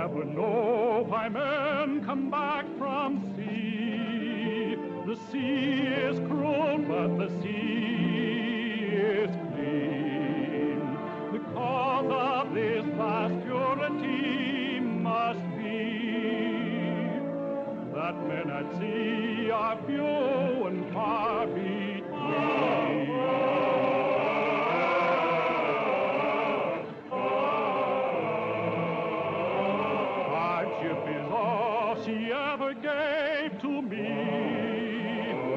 never know why men come back from sea. The sea is cruel, but the sea is clean. The cause of this vast purity must be that men at sea are few and far between. Hardship is all she ever gave to me,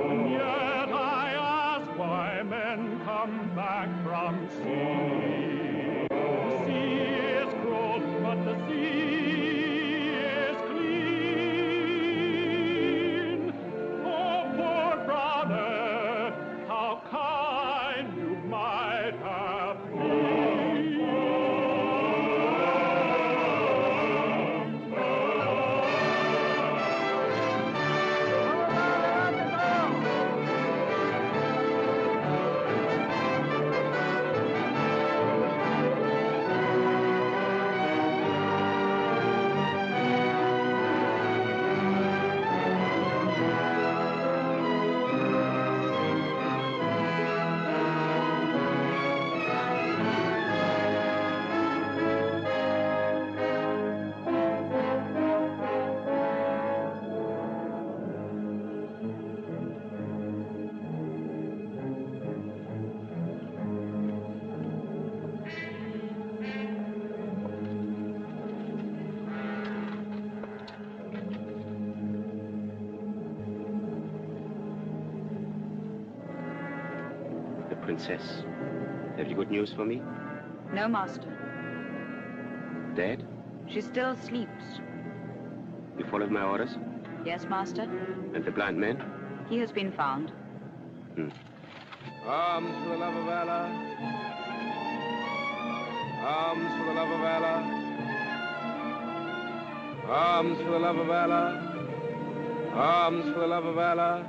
and yet I ask why men come back from sea. The sea is cruel, but the sea is clean. Oh, poor brother, how kind you might have been. Princess, have you good news for me? No, Master. Dead? She still sleeps. You followed my orders? Yes, Master. And the blind man? He has been found. Arms for the love of Allah. Arms for the love of Allah. Arms for the love of Allah. Arms for the love of Allah.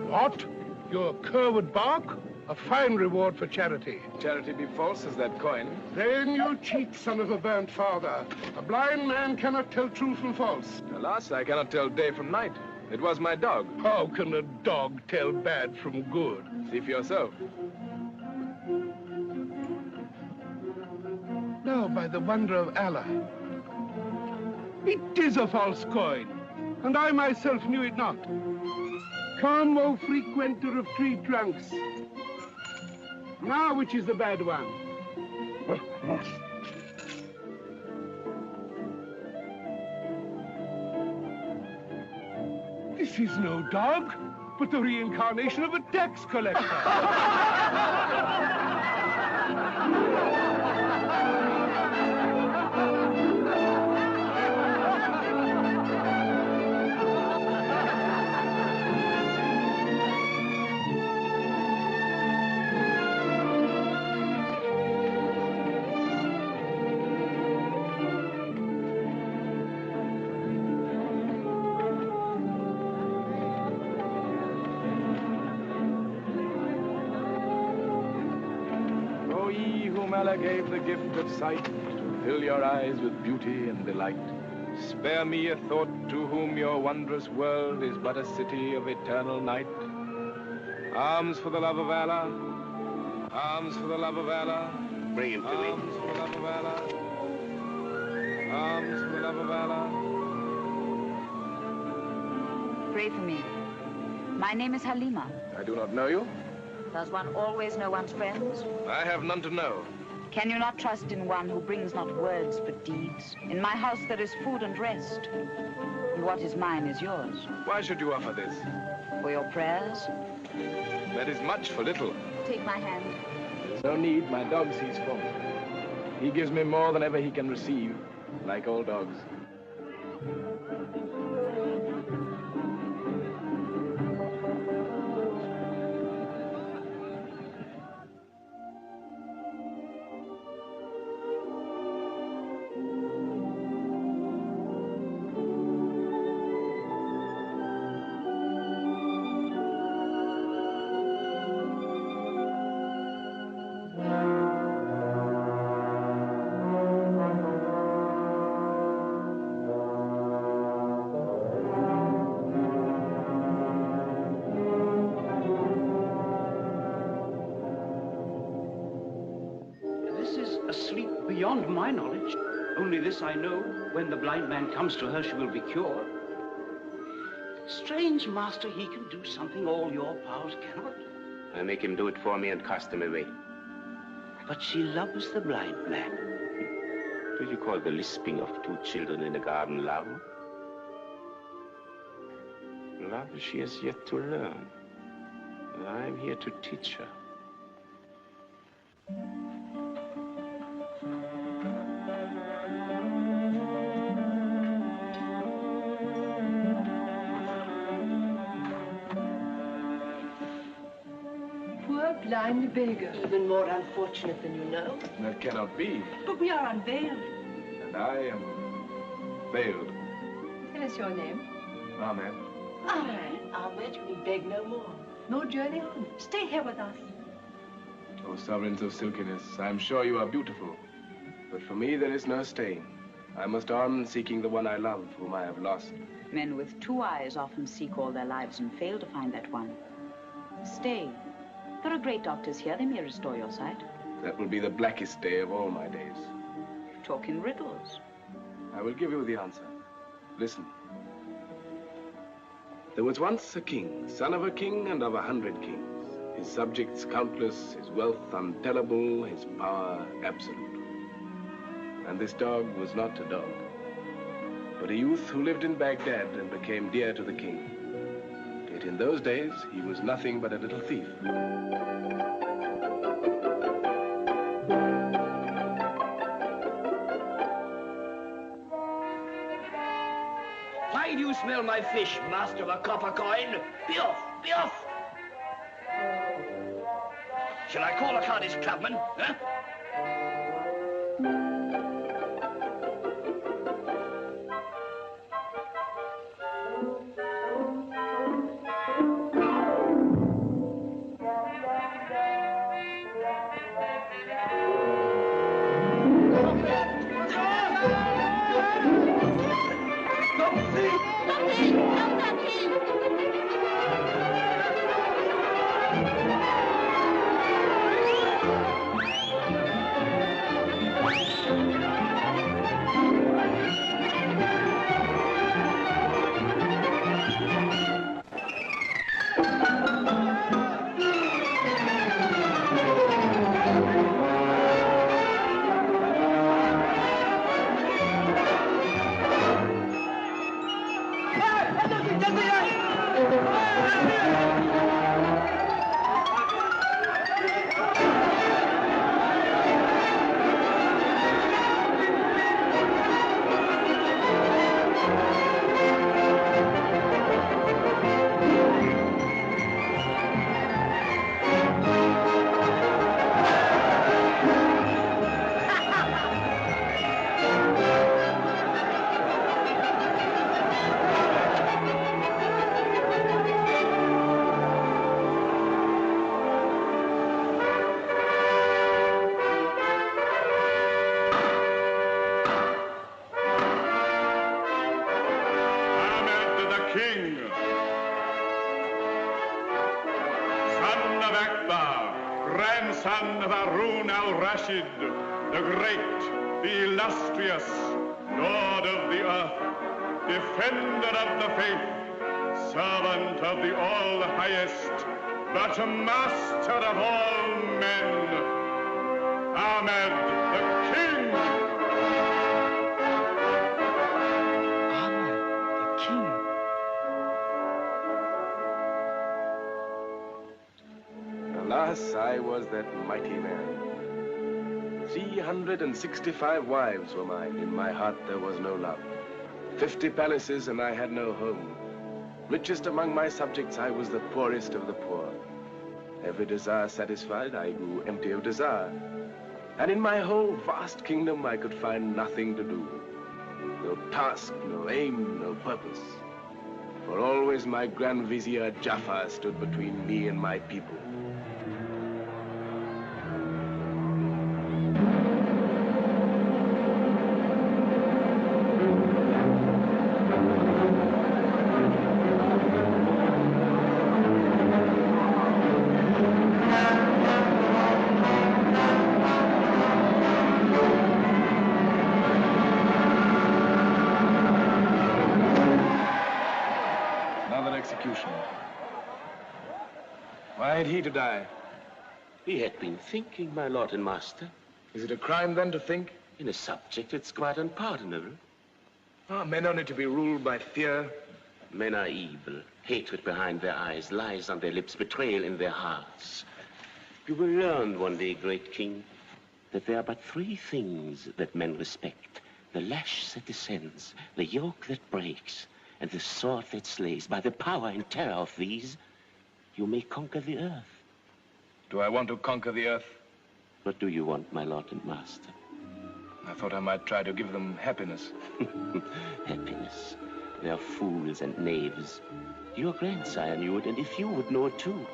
What? Your cur would bark? A fine reward for charity. Charity be false as that coin. Then you cheat, son of a burnt father. A blind man cannot tell true from false. Alas, I cannot tell day from night. It was my dog. How can a dog tell bad from good? See for yourself. Now, by the wonder of Allah, it is a false coin, and I myself knew it not. Come, O frequenter of tree trunks. Now, which is the bad one? This is no dog, but the reincarnation of a tax collector. Allah gave the gift of sight to fill your eyes with beauty and delight. Spare me a thought to whom your wondrous world is but a city of eternal night. Arms for the love of Allah. Arms for the love of Allah. Bring him to me. Arms for the love of Allah. Arms for the love of Allah. Pray for me. My name is Halima. I do not know you. Does one always know one's friends? I have none to know. Can you not trust in one who brings not words but deeds? In my house there is food and rest, and what is mine is yours. Why should you offer this? For your prayers? That is much for little. Take my hand. There's no need, my dog sees for me. He gives me more than ever he can receive, like all dogs. beyond my knowledge. Only this I know, when the blind man comes to her, she will be cured. Strange, Master, he can do something all your powers cannot. I make him do it for me and cast him away. But she loves the blind man. Do you call the lisping of two children in a garden love? Love she has yet to learn. And I'm here to teach her. Poor blind beggar. Even more unfortunate than you know. That cannot be. But we are unveiled. And I am veiled. Tell us your name. Ahmed. Ahmed, you need beg no more. No journey on. Stay here with us. O sovereigns of silkiness, I am sure you are beautiful. But for me, there is no staying. I must on seeking the one I love, whom I have lost. Men with two eyes often seek all their lives and fail to find that one. Stay. There are great doctors here. They may restore your sight. That will be the blackest day of all my days. You talk in riddles. I will give you the answer. Listen. There was once a king, son of a king and of 100 kings. His subjects countless, his wealth untellable, his power absolute. And this dog was not a dog, but a youth who lived in Baghdad and became dear to the king. Yet in those days, he was nothing but a little thief. Why do you smell my fish, master of a copper coin? Be off, be off! Shall I call a Cardiff clubman, huh? Grandson of Harun al-Rashid, the great, the illustrious, Lord of the earth, defender of the faith, servant of the all-highest, but master of all men, Ahmed the King. Ahmed the King. Alas, I was that mighty man. 365 wives were mine. In my heart there was no love. 50 palaces and I had no home. Richest among my subjects, I was the poorest of the poor. Every desire satisfied, I grew empty of desire. And in my whole vast kingdom, I could find nothing to do. No task, no aim, no purpose. For always my Grand Vizier Jafar stood between me and my people. execution. Why had he to die? He had been thinking, my lord and master. Is it a crime, then, to think? In a subject, it's quite unpardonable. Are men only to be ruled by fear? Men are evil. Hatred behind their eyes, lies on their lips, betrayal in their hearts. You will learn one day, great king, that there are but three things that men respect. The lash that descends, the yoke that breaks, and the sword that slays. By the power and terror of these, you may conquer the earth. Do I want to conquer the earth? What do you want, my lord and master? I thought I might try to give them happiness. Happiness. They are fools and knaves. Your grandsire knew it, and if you would know it too,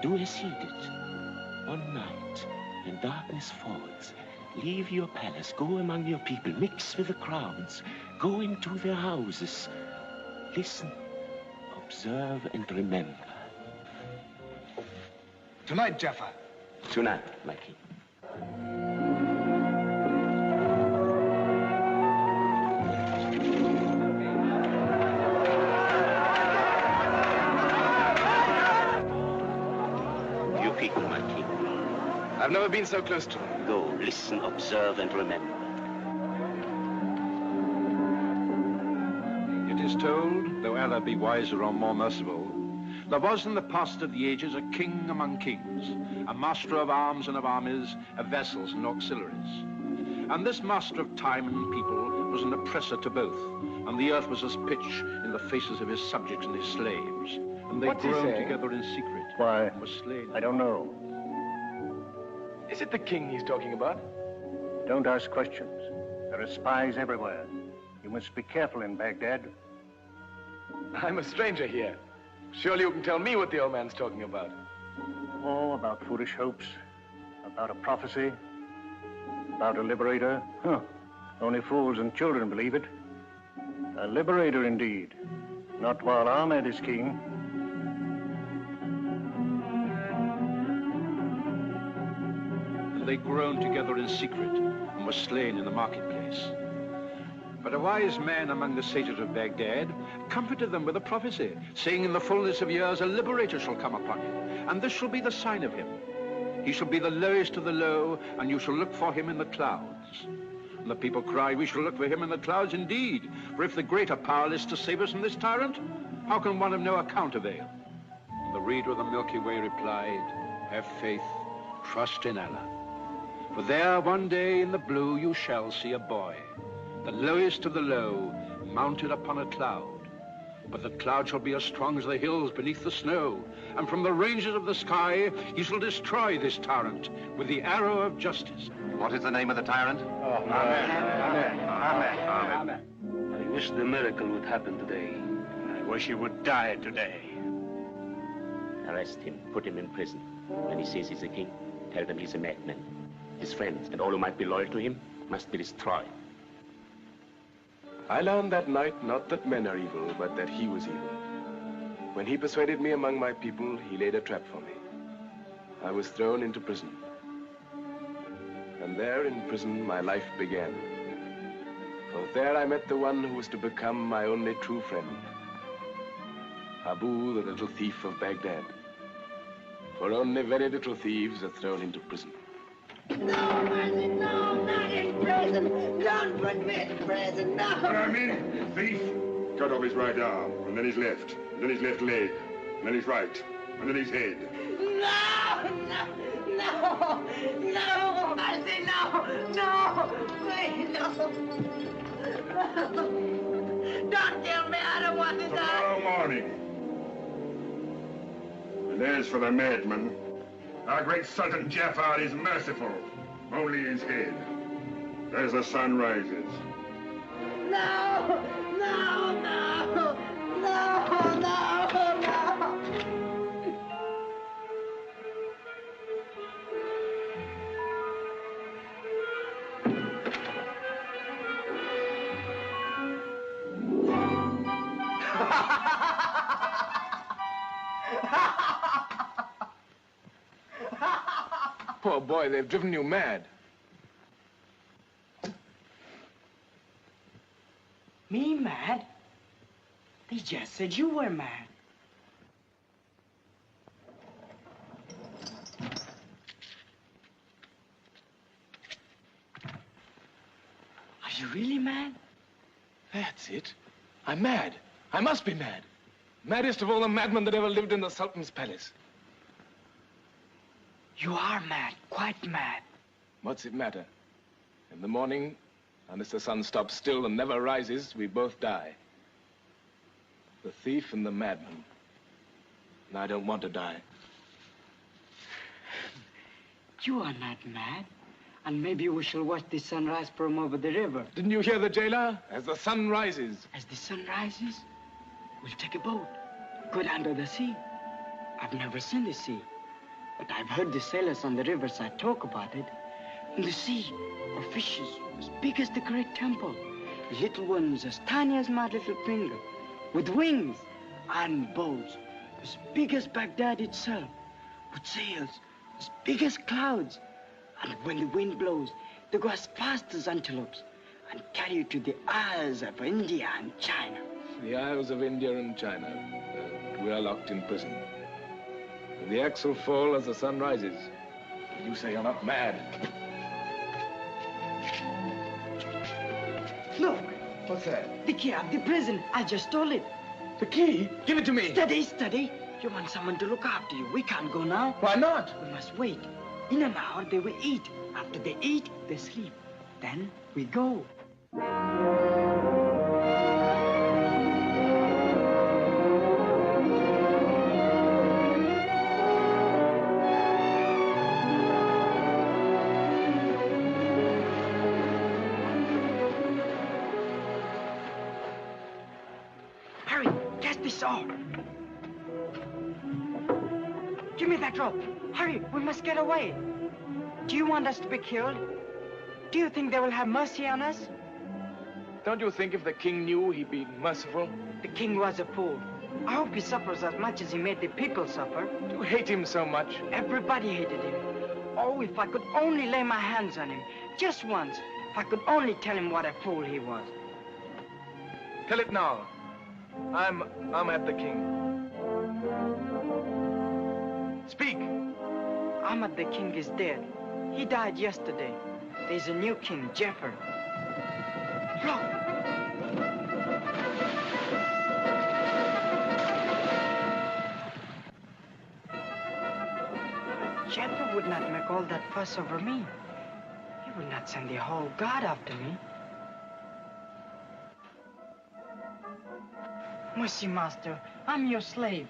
do as he did. One night, when darkness falls, leave your palace, go among your people, mix with the crowds, go into their houses. Listen, observe, and remember. Tonight, Jaffa. Tonight, my king. You people, my king. I've never been so close to them. Go, listen, observe, and remember. It is told, though Allah be wiser or more merciful, there was in the past of the ages a king among kings, a master of arms and of armies, of vessels and auxiliaries. And this master of time and people was an oppressor to both, and the earth was as pitch in the faces of his subjects and his slaves. And they groaned together in secret. Why, and were slain. I don't know. Is it the king he's talking about? Don't ask questions. There are spies everywhere. You must be careful in Baghdad. I'm a stranger here. Surely you can tell me what the old man's talking about. Oh, about foolish hopes, about a prophecy, about a liberator. Huh. Only fools and children believe it. A liberator indeed. Not while Ahmed is king. And they groaned together in secret and were slain in the marketplace. But a wise man among the sages of Baghdad comforted them with a prophecy, saying in the fullness of years a liberator shall come upon him, and this shall be the sign of him. He shall be the lowest of the low, and you shall look for him in the clouds. And the people cried, we shall look for him in the clouds indeed, for if the greater power is to save us from this tyrant, how can one of no account avail? And the reader of the Milky Way replied, have faith, trust in Allah. For there one day in the blue you shall see a boy, the lowest of the low, mounted upon a cloud. But the cloud shall be as strong as the hills beneath the snow, and from the ranges of the sky he shall destroy this tyrant with the arrow of justice. What is the name of the tyrant? Oh, Amen. Amen. Amen. Amen. I wish the miracle would happen today. I wish he would die today. Arrest him, put him in prison. When he says he's a king, tell them he's a madman. His friends and all who might be loyal to him must be destroyed. I learned that night not that men are evil, but that he was evil. When he persuaded me among my people, he laid a trap for me. I was thrown into prison. And there in prison, my life began. For there I met the one who was to become my only true friend. Abu, the little thief of Baghdad. For only very little thieves are thrown into prison. No, mercy, no, not in prison. Don't put me in prison, no. What I mean, thief, cut off his right arm, and then his left, and then his left leg, and then his right, and then his head. No, no, no, no, mercy, no, no, please, no. Don't kill me, I don't want to die. Tomorrow morning. And as for the madman, our great Sultan Jafar is merciful, only his head, as the sun rises. No, no, no, no, no, no. Poor boy, they've driven you mad. Me mad? They just said you were mad. you really mad? That's it. I'm mad. I must be mad. Maddest of all the madmen that ever lived in the Sultan's palace. You are mad, quite mad. What's it matter? In the morning, unless the sun stops still and never rises, we both die. The thief and the madman. And I don't want to die. You are not mad. And maybe we shall watch the sunrise from over the river. Didn't you hear the jailer? As the sun rises. As the sun rises, we'll take a boat, go down to the sea. I've never seen the sea, but I've heard the sailors on the riverside talk about it. In the sea are fishes as big as the great temple, little ones as tiny as my little finger, with wings and boats as big as Baghdad itself, with sails as big as clouds. And when the wind blows, they go as fast as antelopes and carry you to the Isles of India and China. The Isles of India and China. We are locked in prison. The axe will fall as the sun rises. You say you're not mad. Look. What's that? The key of the prison. I just stole it. The key? Give it to me. Steady, steady. You want someone to look after you. We can't go now. Why not? We must wait. In an hour, they will eat. After they eat, they sleep. Then we go. Hurry, catch this saw. Give me that rope. Hurry, we must get away. Do you want us to be killed? Do you think they will have mercy on us? Don't you think if the king knew, he'd be merciful? The king was a fool. I hope he suffers as much as he made the people suffer. You hate him so much. Everybody hated him. Oh, if I could only lay my hands on him, just once. If I could only tell him what a fool he was. Tell it now. I'm at the king. Speak. Ahmad the king is dead. He died yesterday. There's a new king, Jafar. Look! Jafar would not make all that fuss over me. He would not send the whole guard after me. Mercy, master, I'm your slave.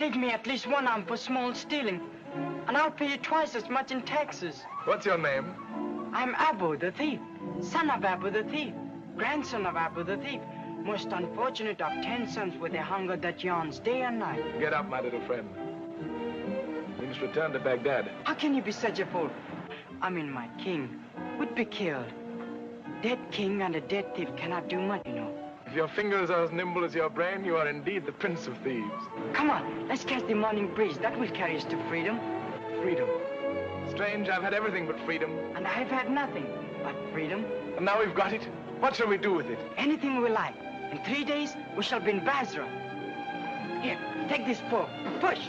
Leave me at least one arm for small stealing, and I'll pay you twice as much in taxes. What's your name? I'm Abu the thief, son of Abu the thief, grandson of Abu the thief, most unfortunate of 10 sons with a hunger that yawns day and night. Get up, my little friend. We must return to Baghdad. How can you be such a fool? I mean, my king would be killed. Dead king and a dead thief cannot do much, you know. If your fingers are as nimble as your brain, you are indeed the prince of thieves. Come on, let's catch the morning breeze. That will carry us to freedom. Freedom. Strange, I've had everything but freedom. And I've had nothing but freedom. And now we've got it. What shall we do with it? Anything we like. In 3 days, we shall be in Basra. Here, take this fork. Push.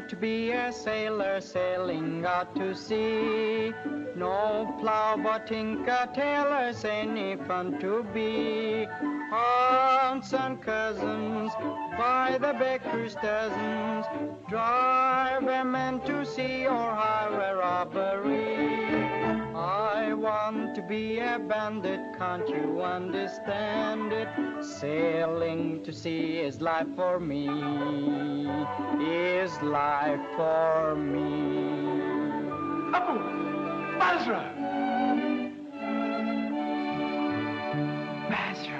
To be a sailor sailing out to sea. No plow but Inca tailors, any fun to be. Aunts and cousins, by the baker's dozens, drive a man to sea or highway robbery. I want to be a bandit, can't you understand it? Sailing to sea is life for me, is life for me. Abu! Basra! Basra.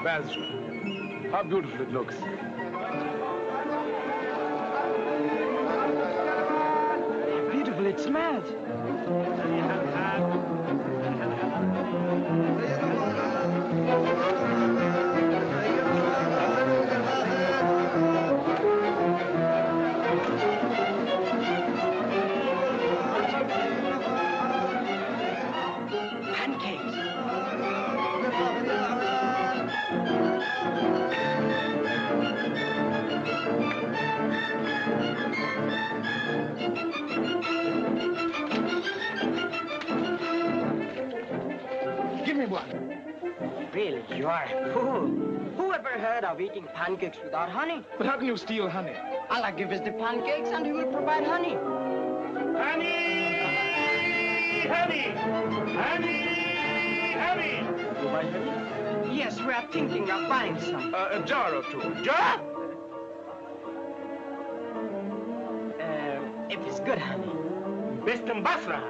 Basra. How beautiful it looks. How beautiful it smells. Give me one. Really, you are a fool. Who ever heard of eating pancakes without honey? But how can you steal honey? Allah give us the pancakes and he will provide honey. Honey! Honey! Honey! Honey! You buy honey? Yes, we are thinking of buying some. A jar or two. Jar? If it's good honey. Best in Basra.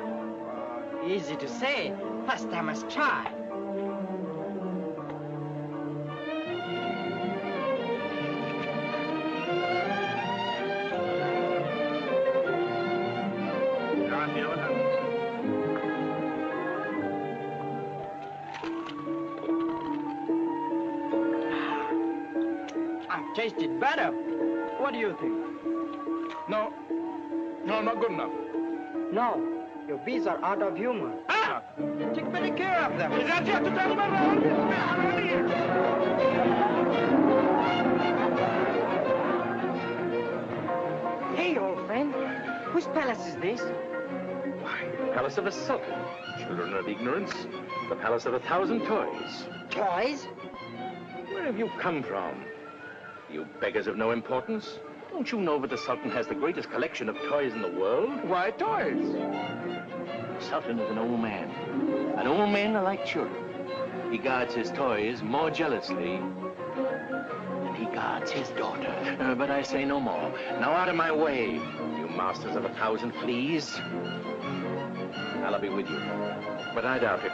Easy to say. First I must try. Tasted better. What do you think? No, not good enough. No, your bees are out of humor. Ah! Take better care of them. Hey, old friend, whose palace is this? Why, the palace of a sultan. Children of ignorance. The palace of 1,000 toys. Toys? Where have you come from? You beggars of no importance. Don't you know that the Sultan has the greatest collection of toys in the world? Why toys? The Sultan is an old man. And old men are like children. He guards his toys more jealously than he guards his daughter. But I say no more. Now out of my way, you masters of 1,000 fleas. I'll be with you, but I doubt it.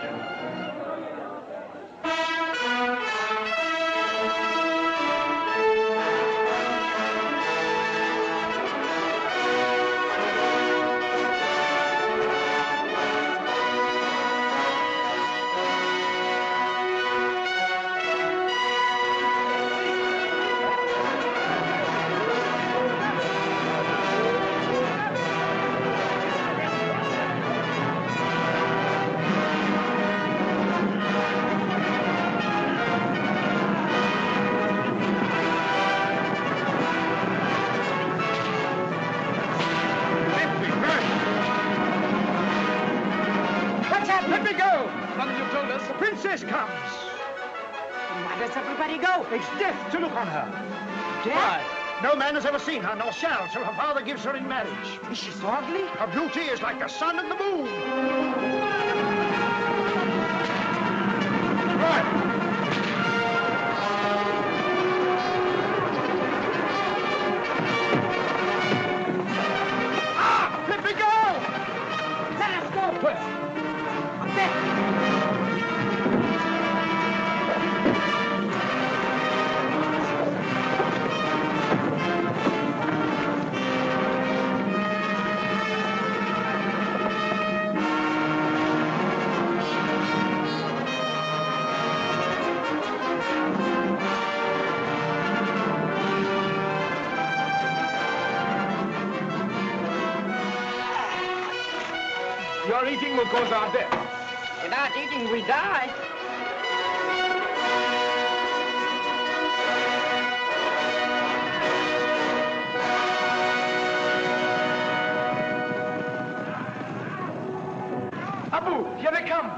It's death to look on her. Death? Why? No man has ever seen her, nor shall, till her father gives her in marriage. Is she so ugly? Her beauty is like the sun and the moon. Right. Let me go! Let us go! Where? Up there! Your eating will cause our death. Without eating, we die. Abu, here they come.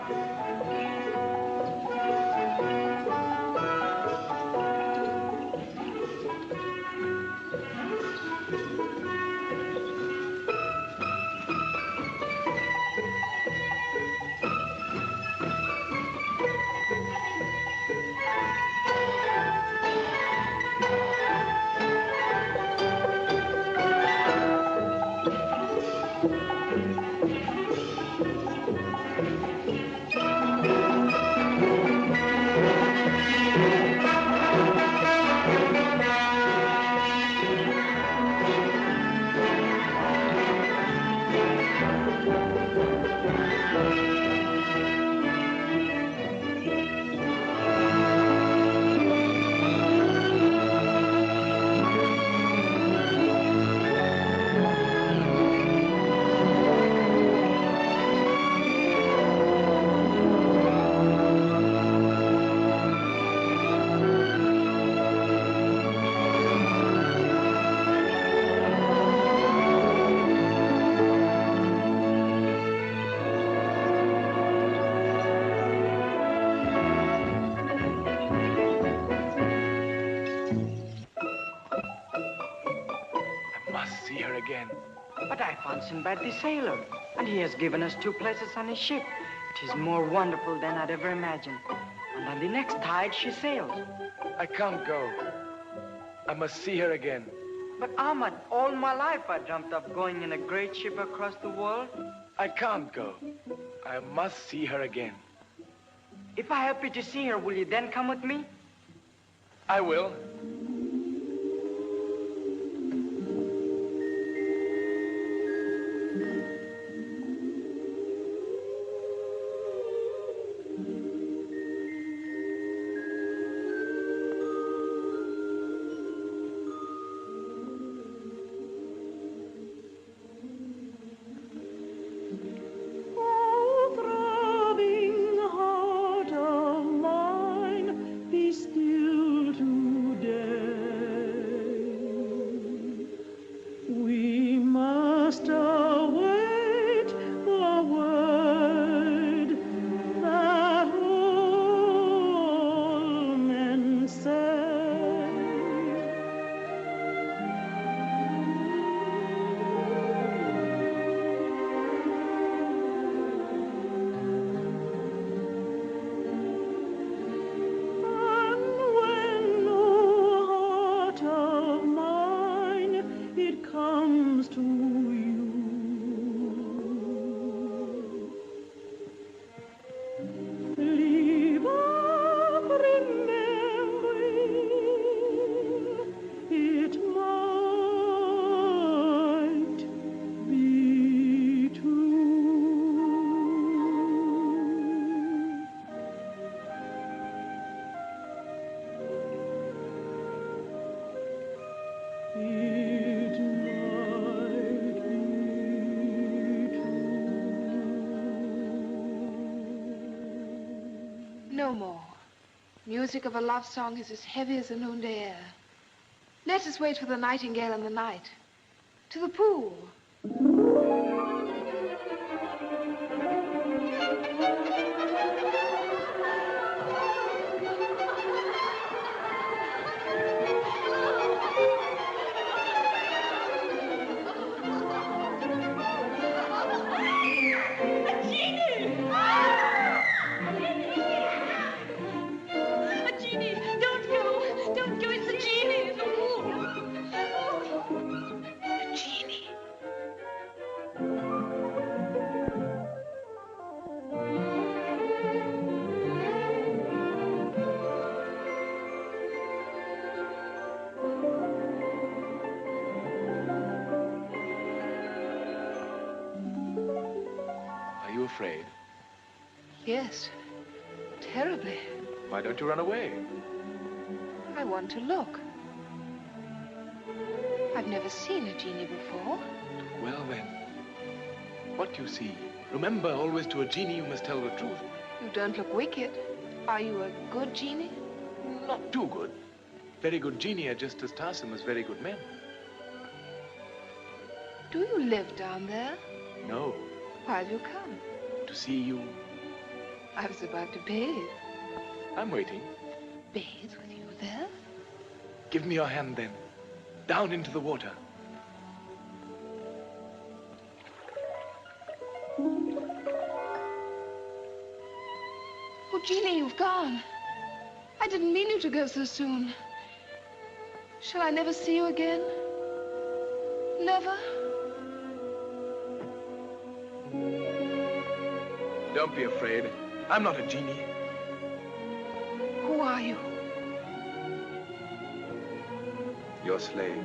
again. But I found Sinbad the sailor, and he has given us 2 places on his ship. It is more wonderful than I'd ever imagined. And on the next tide, she sails. I can't go. I must see her again. But Ahmad, all my life I dreamt of going in a great ship across the world. I can't go. I must see her again. If I help you to see her, will you then come with me? I will. No more. Music of a love song is as heavy as the noonday air. Let us wait for the nightingale in the night. To the pool. Are you afraid? Yes, terribly. Why don't you run away? I want to look. I've never seen a genie before. Well then, what you see. Remember, always to a genie you must tell the truth. You don't look wicked. Are you a good genie? Not too good. Very good genie are just as tiresome as very good men. Do you live down there? No, Why have you come? to see you. I was about to bathe. I'm waiting. Bathe with you there? Give me your hand then. Down into the water. Oh, Jeannie, you've gone. I didn't mean you to go so soon. Shall I never see you again? Never? Don't be afraid. I'm not a genie. Who are you? Your slave.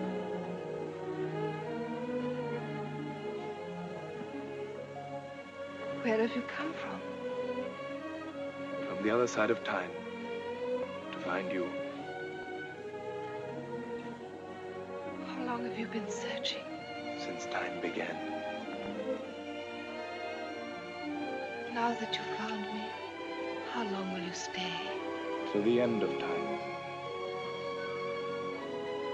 Where have you come from? From the other side of time. To find you. How long have you been searching? Since time began. Now that you've found me, how long will you stay? Till the end of time.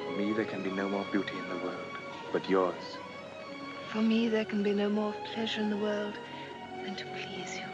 For me, there can be no more beauty in the world, but yours. For me, there can be no more pleasure in the world than to please you.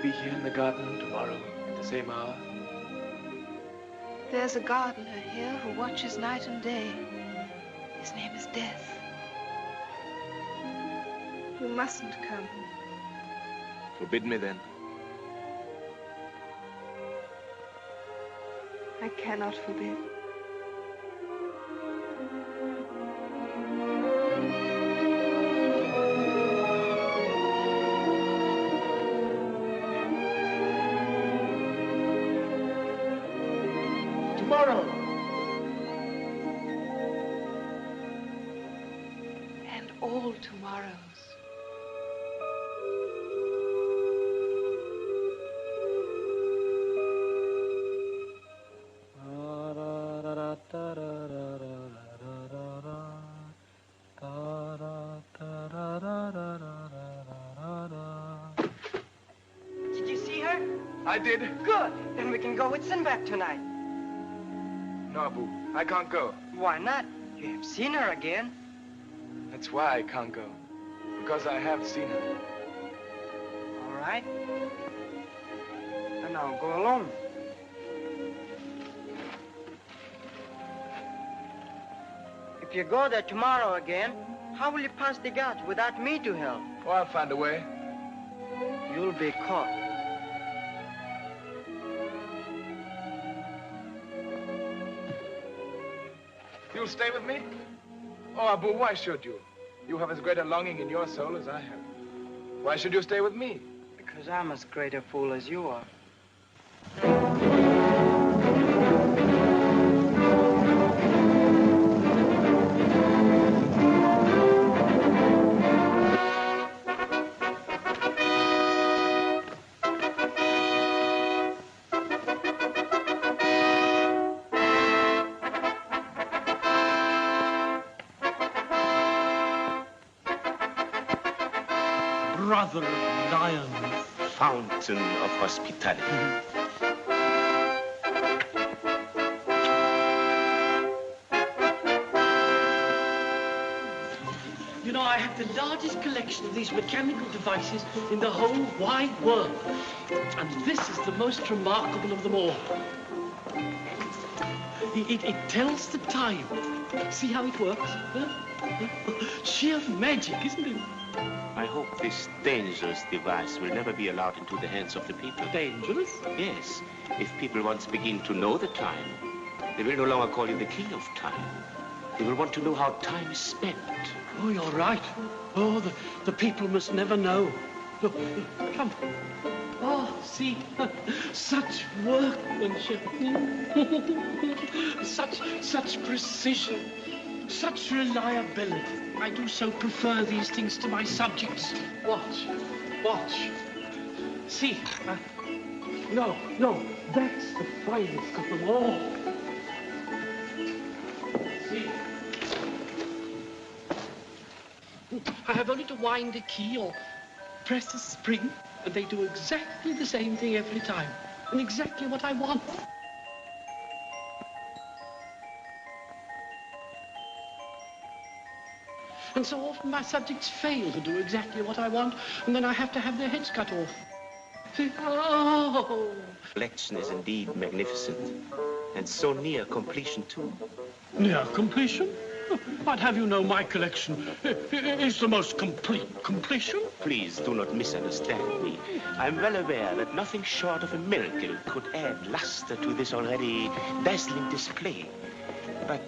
be here in the garden tomorrow at the same hour? There's a gardener here who watches night and day. His name is Death. You mustn't come. Forbid me then. I cannot forbid. Tomorrow. And all tomorrows. Did you see her? I did. Good. Then we can go with Sinbad tonight. No, Abu, I can't go. Why not? You have seen her again. That's why I can't go. Because I have seen her. All right. Then I'll go alone. If you go there tomorrow again, how will you pass the guards without me to help? Oh, I'll find a way. You'll be caught. You'll stay with me? Oh, Abu, why should you? You have as great a longing in your soul as I have. Why should you stay with me? Because I'm as great a fool as you are. Brother of lions, fountain of hospitality. You know, I have the largest collection of these mechanical devices in the whole wide world. And this is the most remarkable of them all. It tells the time. See how it works? Huh? Sheer magic, isn't it? I hope this dangerous device will never be allowed into the hands of the people. Dangerous? Yes. If people once begin to know the time, they will no longer call you the king of time. They will want to know how time is spent. Oh, you're right. Oh, the people must never know. Look, come. Oh, see, such workmanship. such precision. Such reliability. I do so prefer these things to my subjects. Watch. See, no, that's the finest of them all. See. I have only to wind a key or press a spring, and they do exactly the same thing every time, and exactly what I want. And so often my subjects fail to do exactly what I want, and then I have to have their heads cut off. See? Oh! Collection is indeed magnificent, and so near completion, too. Near completion? I'd have you know my collection is the most complete completion. Please do not misunderstand me. I'm well aware that nothing short of a miracle could add luster to this already dazzling display. But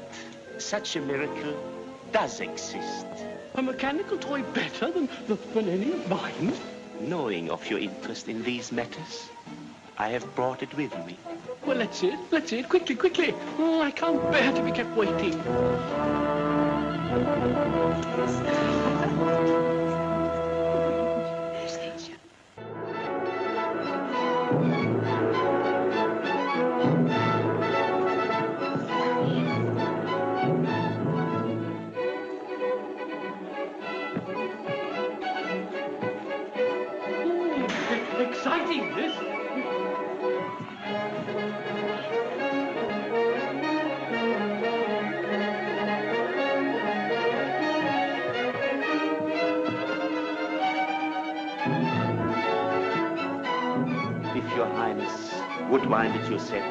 such a miracle does exist. A mechanical toy better than any of mine? Knowing of your interest in these matters, I have brought it with me. Well, let's see it. Quickly. Oh, I can't bear to be kept waiting. Exciting, this. Would wind it yourself.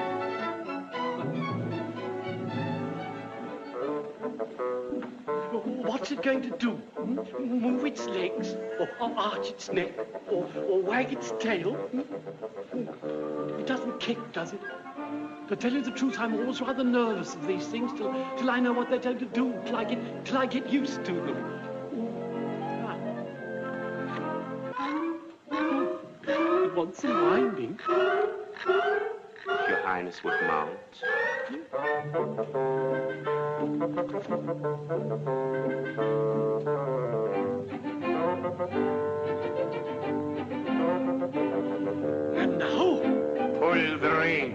What's it going to do? Move its legs, or arch its neck, or wag its tail? It doesn't kick, does it? To tell you the truth, I'm always rather nervous of these things till I know what they're going to do, till I get used to them. It wants some winding. If Your Highness would mount. And now, pull the reins.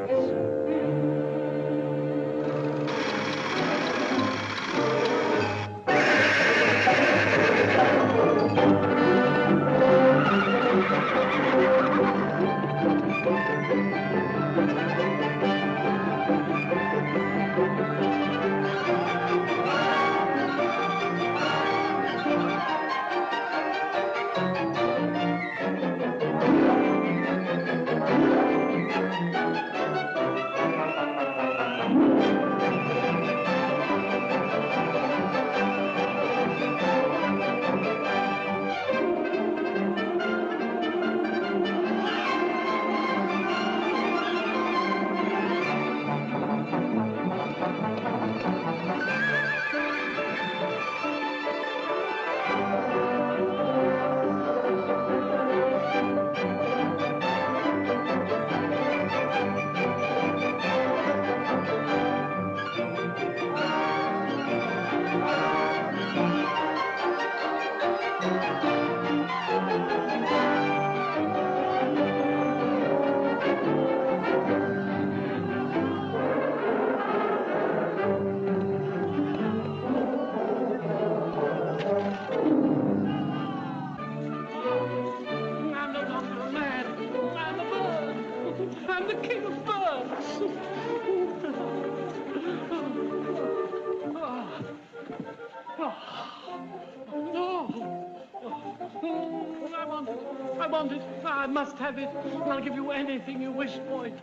I must have it. I'll give you anything you wish for it.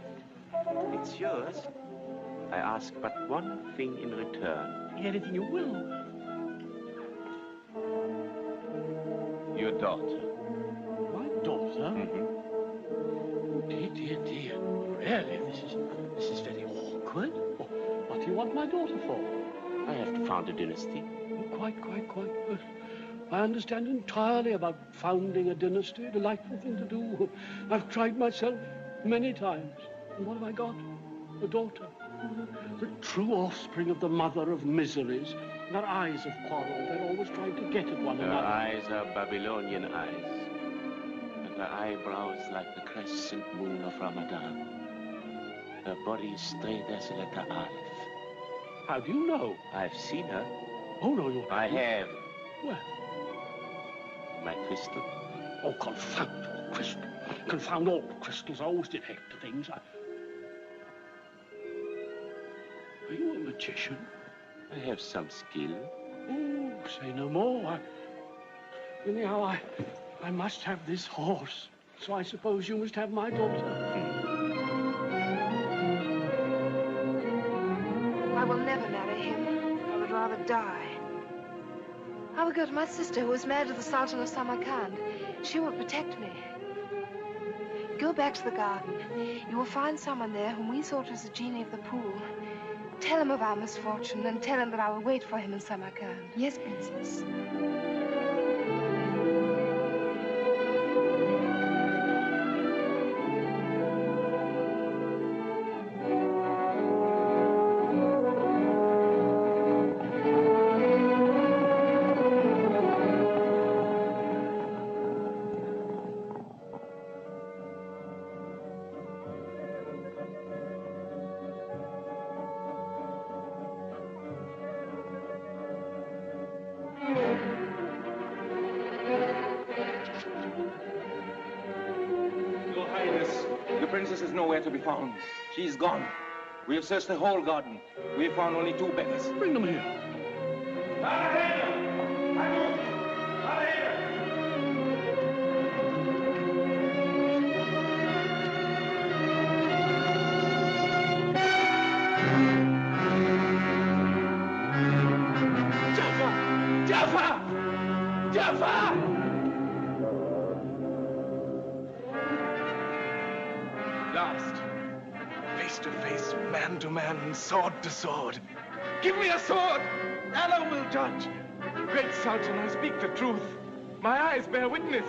It's yours. I ask but one thing in return. Anything you will. Your daughter. My daughter? Mm-hmm. Dear, dear, dear. Really, this is very awkward. What do you want my daughter for? I have to found a dynasty. Oh, quite. I understand entirely about founding a dynasty. A delightful thing to do. I've tried myself many times. And what have I got? A daughter. The true offspring of the mother of miseries. Their eyes have quarreled. They're always trying to get at one another. Her eyes are Babylonian eyes. And her eyebrows like the crescent moon of Ramadan. Her body is straight as a letter Aleph. How do you know? I've seen her. Oh, no, you haven't. I have. Where? My crystal. Oh, confound all crystal. Confound all crystals. I always detect things. Are you a magician? I have some skill. Oh, say no more. Anyhow, I must have this horse. So I suppose you must have my daughter. I will never marry him. I would rather die. I will go to my sister, who is married to the Sultan of Samarkand. She will protect me. Go back to the garden. You will find someone there whom we thought was the genie of the pool. Tell him of our misfortune and tell him that I will wait for him in Samarkand. Yes, Princess. The princess is nowhere to be found. She's gone. We have searched the whole garden. We have found only 2 beggars. Bring them here. Jafar! Jafar! At last, face to face, man to man, sword to sword. Give me a sword! Allah will judge. Great Sultan, I speak the truth. My eyes bear witness.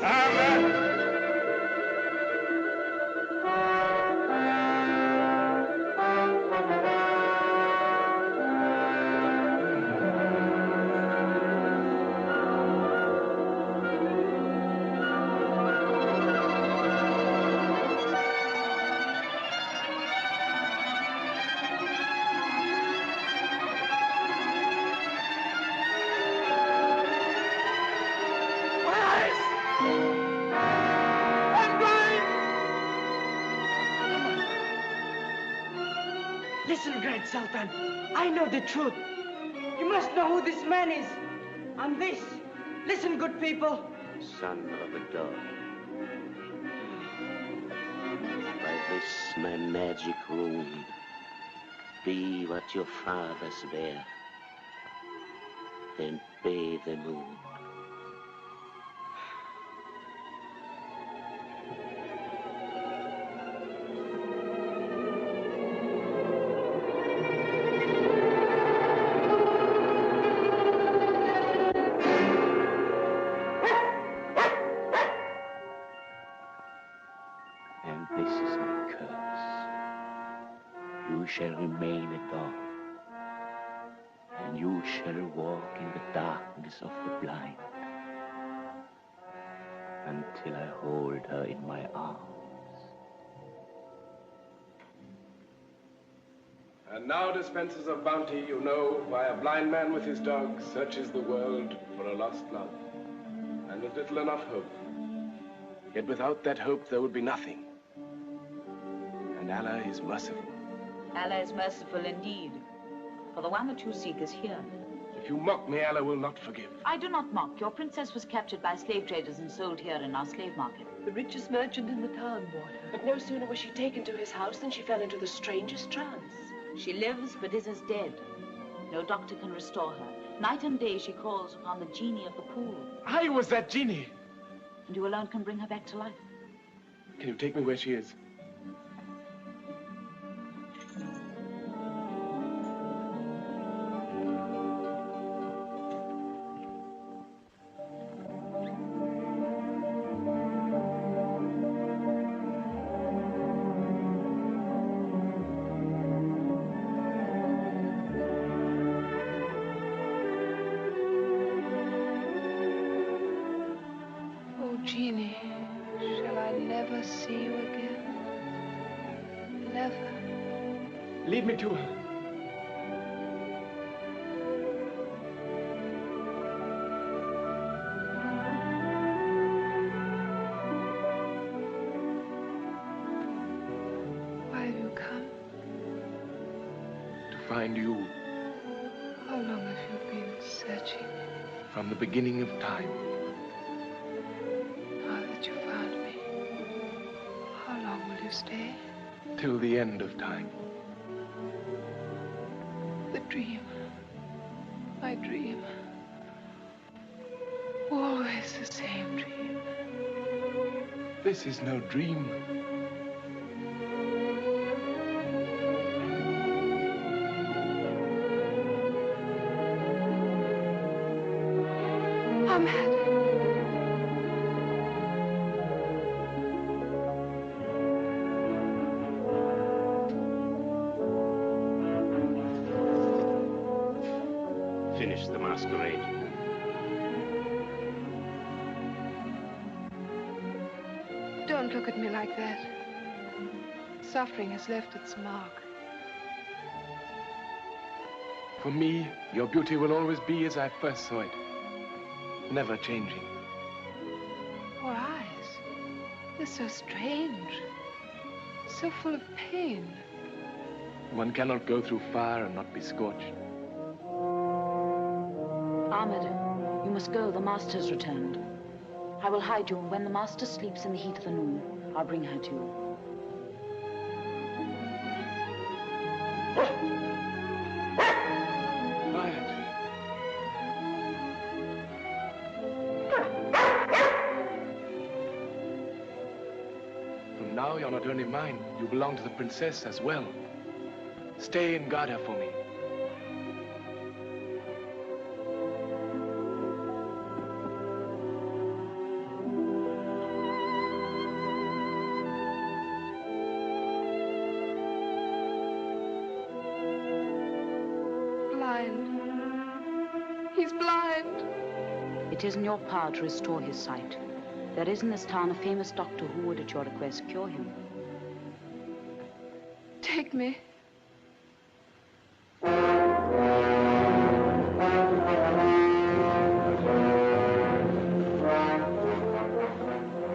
Listen, Great Sultan. I know the truth. You must know who this man is. And this. Listen, good people. Son of a dog. By this my magic rune, be what your fathers were, and bathe the moon. And this is my curse. You shall remain a dog, and you shall walk in the darkness of the blind until I hold her in my arms. And now, dispensers of bounty, you know why a blind man with his dog searches the world for a lost love, and with little enough hope. Yet without that hope, there would be nothing. And Allah is merciful. Allah is merciful indeed, for the one that you seek is here. If you mock me, Allah will not forgive. I do not mock. Your princess was captured by slave traders and sold here in our slave market. The richest merchant in the town bought her. But no sooner was she taken to his house than she fell into the strangest trance. She lives, but is as dead. No doctor can restore her. Night and day she calls upon the genie of the pool. I was that genie. And you alone can bring her back to life. Can you take me where she is? Genie, shall I never see you again? Never. Lead me to her. Why have you come? To find you. How long have you been searching? From the beginning of time. You found me. How long will you stay? Till the end of time. The dream. My dream. Always the same dream. This is no dream. Ahmed. Finish the masquerade. Don't look at me like that. Suffering has left its mark. For me, your beauty will always be as I first saw it. Never changing. Your eyes, they're so strange. So full of pain. One cannot go through fire and not be scorched. Ahmed, you must go. The master's returned. I will hide you, and when the master sleeps in the heat of the noon, I'll bring her to you. now you're not only mine, you belong to the princess as well. Stay and guard her for me. He's blind. It is in your power to restore his sight. There is in this town a famous doctor who would, at your request, cure him. Take me.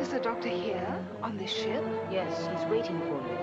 Is the doctor here, on this ship? Yes, he's waiting for you.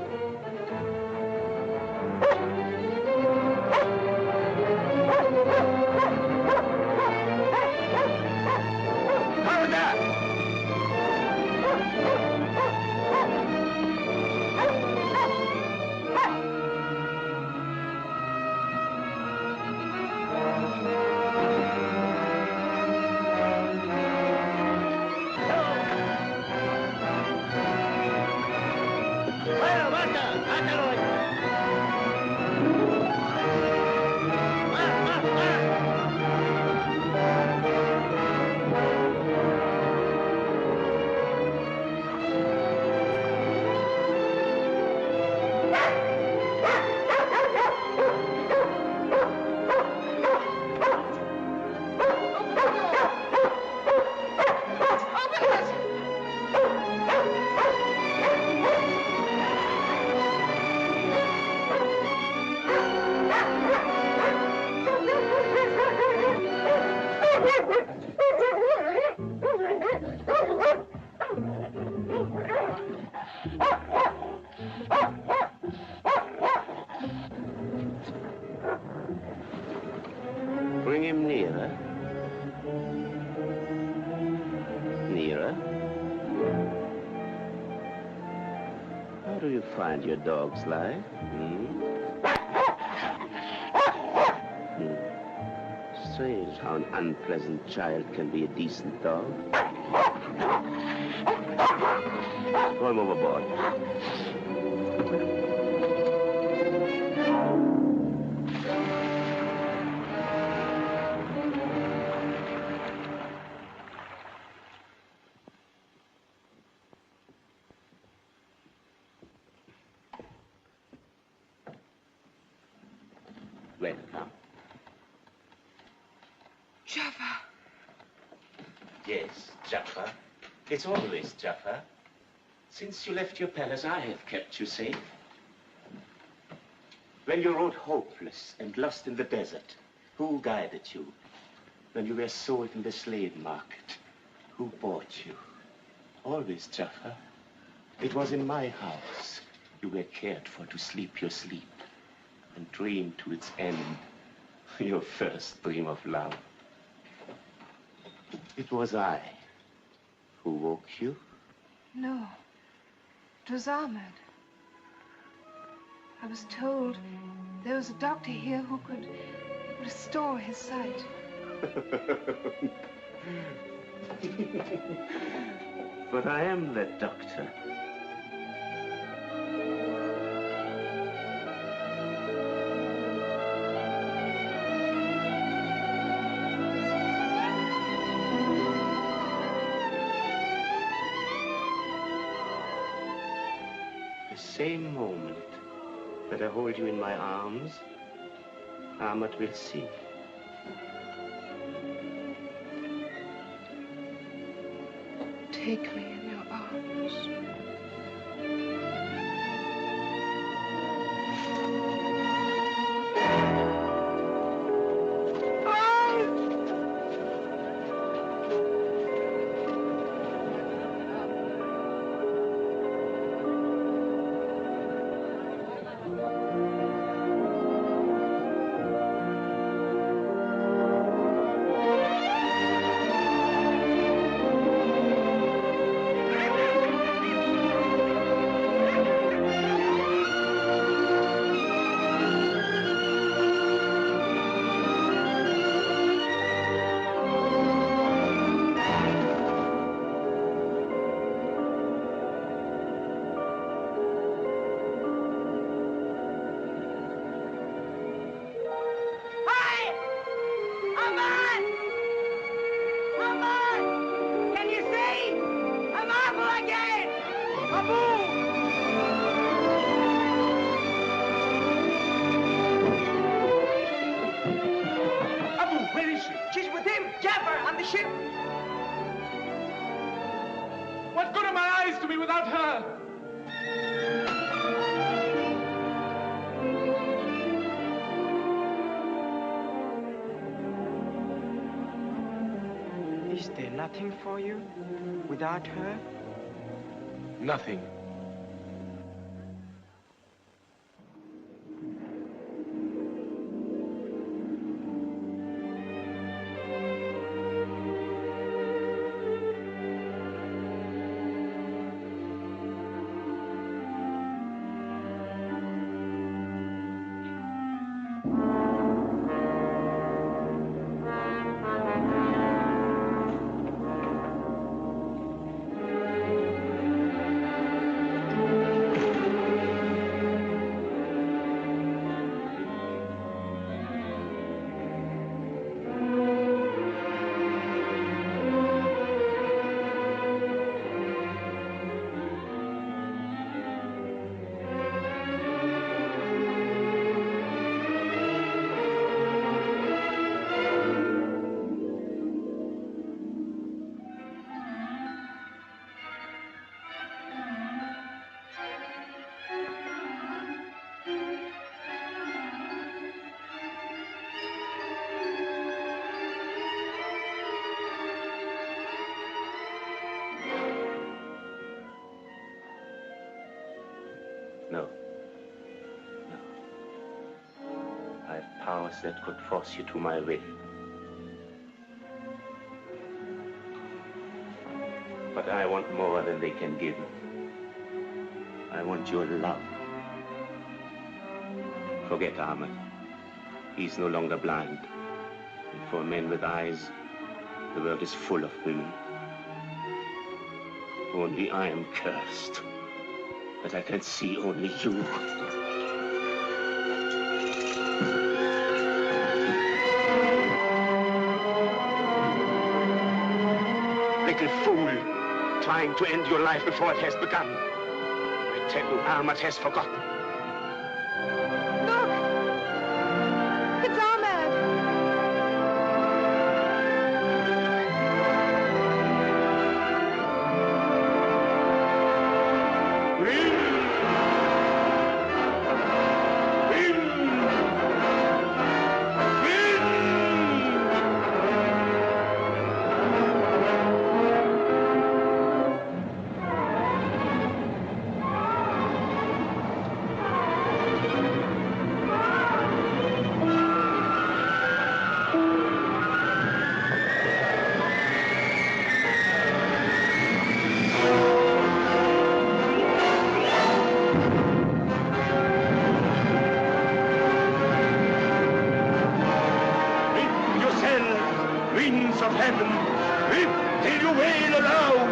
Bring him nearer. Nearer. How do you find your dog's life? Strange how an unpleasant child can be a decent dog. Throw him overboard. Welcome. Jaffa. Yes, Jaffa. It's always Jaffa. Since you left your palace, I have kept you safe. When you rode hopeless and lost in the desert, who guided you? When you were sold in the slave market, who bought you? Always Jaffa. It was in my house you were cared for to sleep your sleep and dream to its end your first dream of love. It was I who woke you. No. It was Ahmed. I was told there was a doctor here who could restore his sight. But I am that doctor. The same moment that I hold you in my arms, Ahmed will see. Take me in your arms. Jaffa on the ship. What good are my eyes to me without her? Is there nothing for you without her? Nothing. No. No. I have powers that could force you to my will. But I want more than they can give me. I want your love. Forget Ahmed. He's no longer blind. And for men with eyes, the world is full of women. Only I am cursed. But I can see only you. Little fool, trying to end your life before it has begun. I tell you, Ahmed has forgotten. Look! It's Ahmed! Winds of heaven, whip till you wail aloud.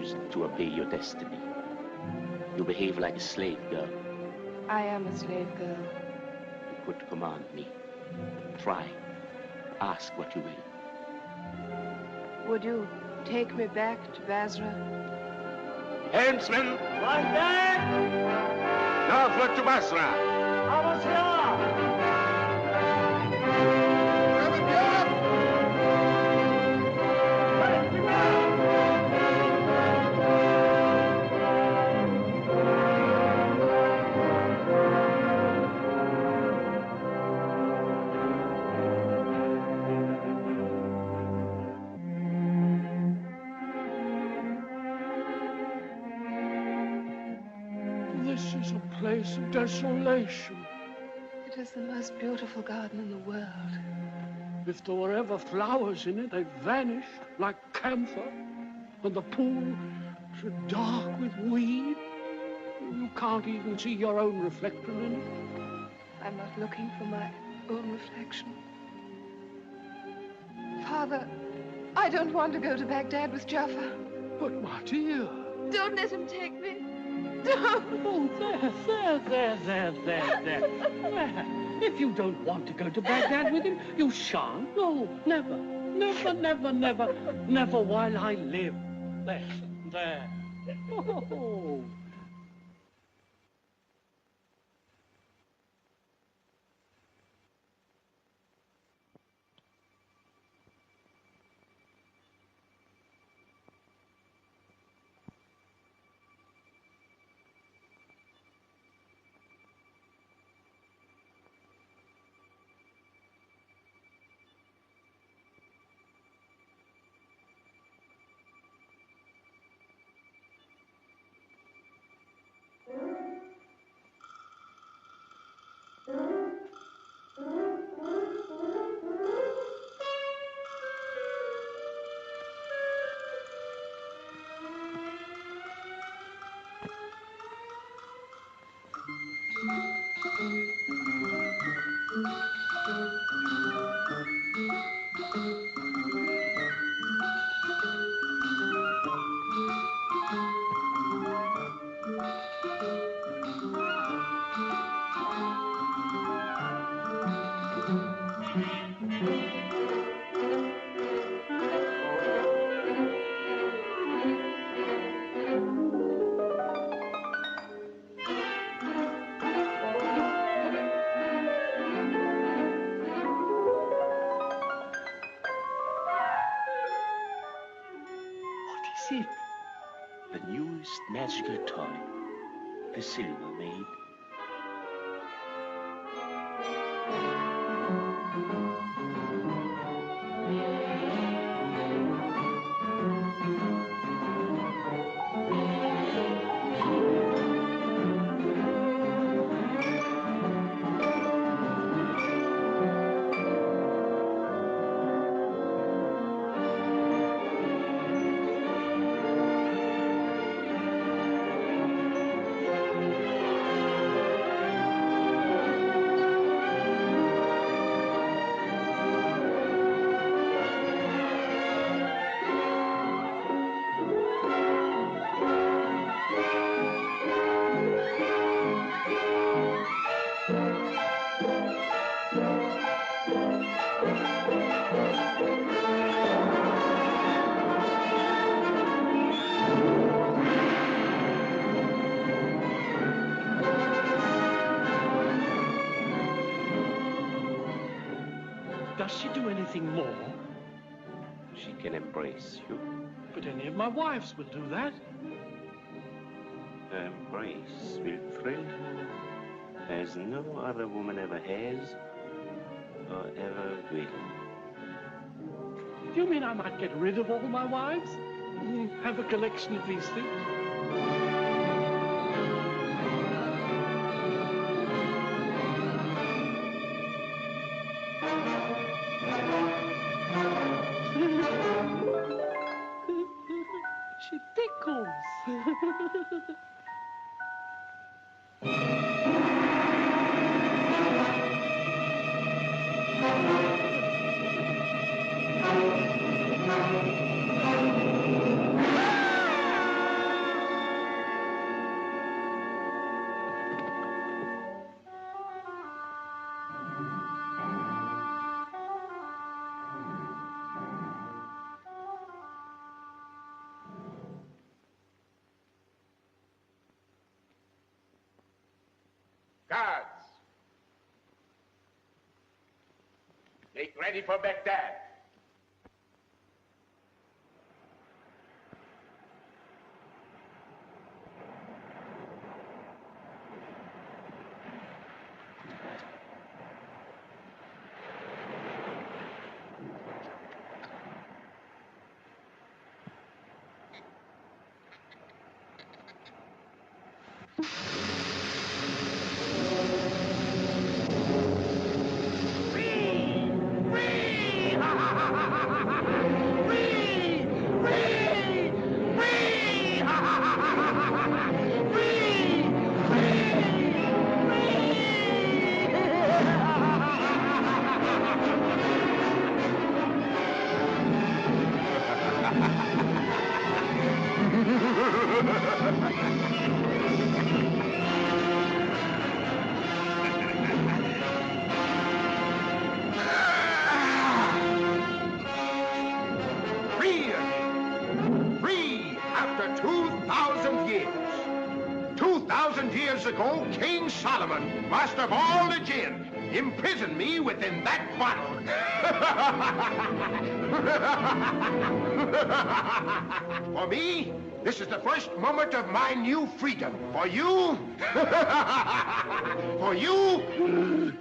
refused to obey your destiny. You behave like a slave girl. I am a slave girl. You could command me. Try. Ask what you will. Would you take me back to Basra? Helmsman! Right back! Northward to Basra! Vamos allá! This is a place of desolation. It is the most beautiful garden in the world. If there were ever flowers in it, they've vanished like camphor, and the pool is dark with weed. You can't even see your own reflection in it. I'm not looking for my own reflection. Father, I don't want to go to Baghdad with Jaffa. But, my dear... Don't let him take me. Don't. Oh, there. If you don't want to go to Baghdad with him, you shan't. No, never. Never while I live. There. Oh. The newest magical toy, the Silver Maid. Does she do anything more? She can embrace you. But any of my wives will do that. Her embrace will thrill her as no other woman ever has or ever will. Do you mean I might get rid of all my wives? Have a collection of these things? She tickles. Make ready for Baghdad. Years ago, King Solomon, master of all the jinn, imprisoned me within that bottle. For me, this is the first moment of my new freedom. For you,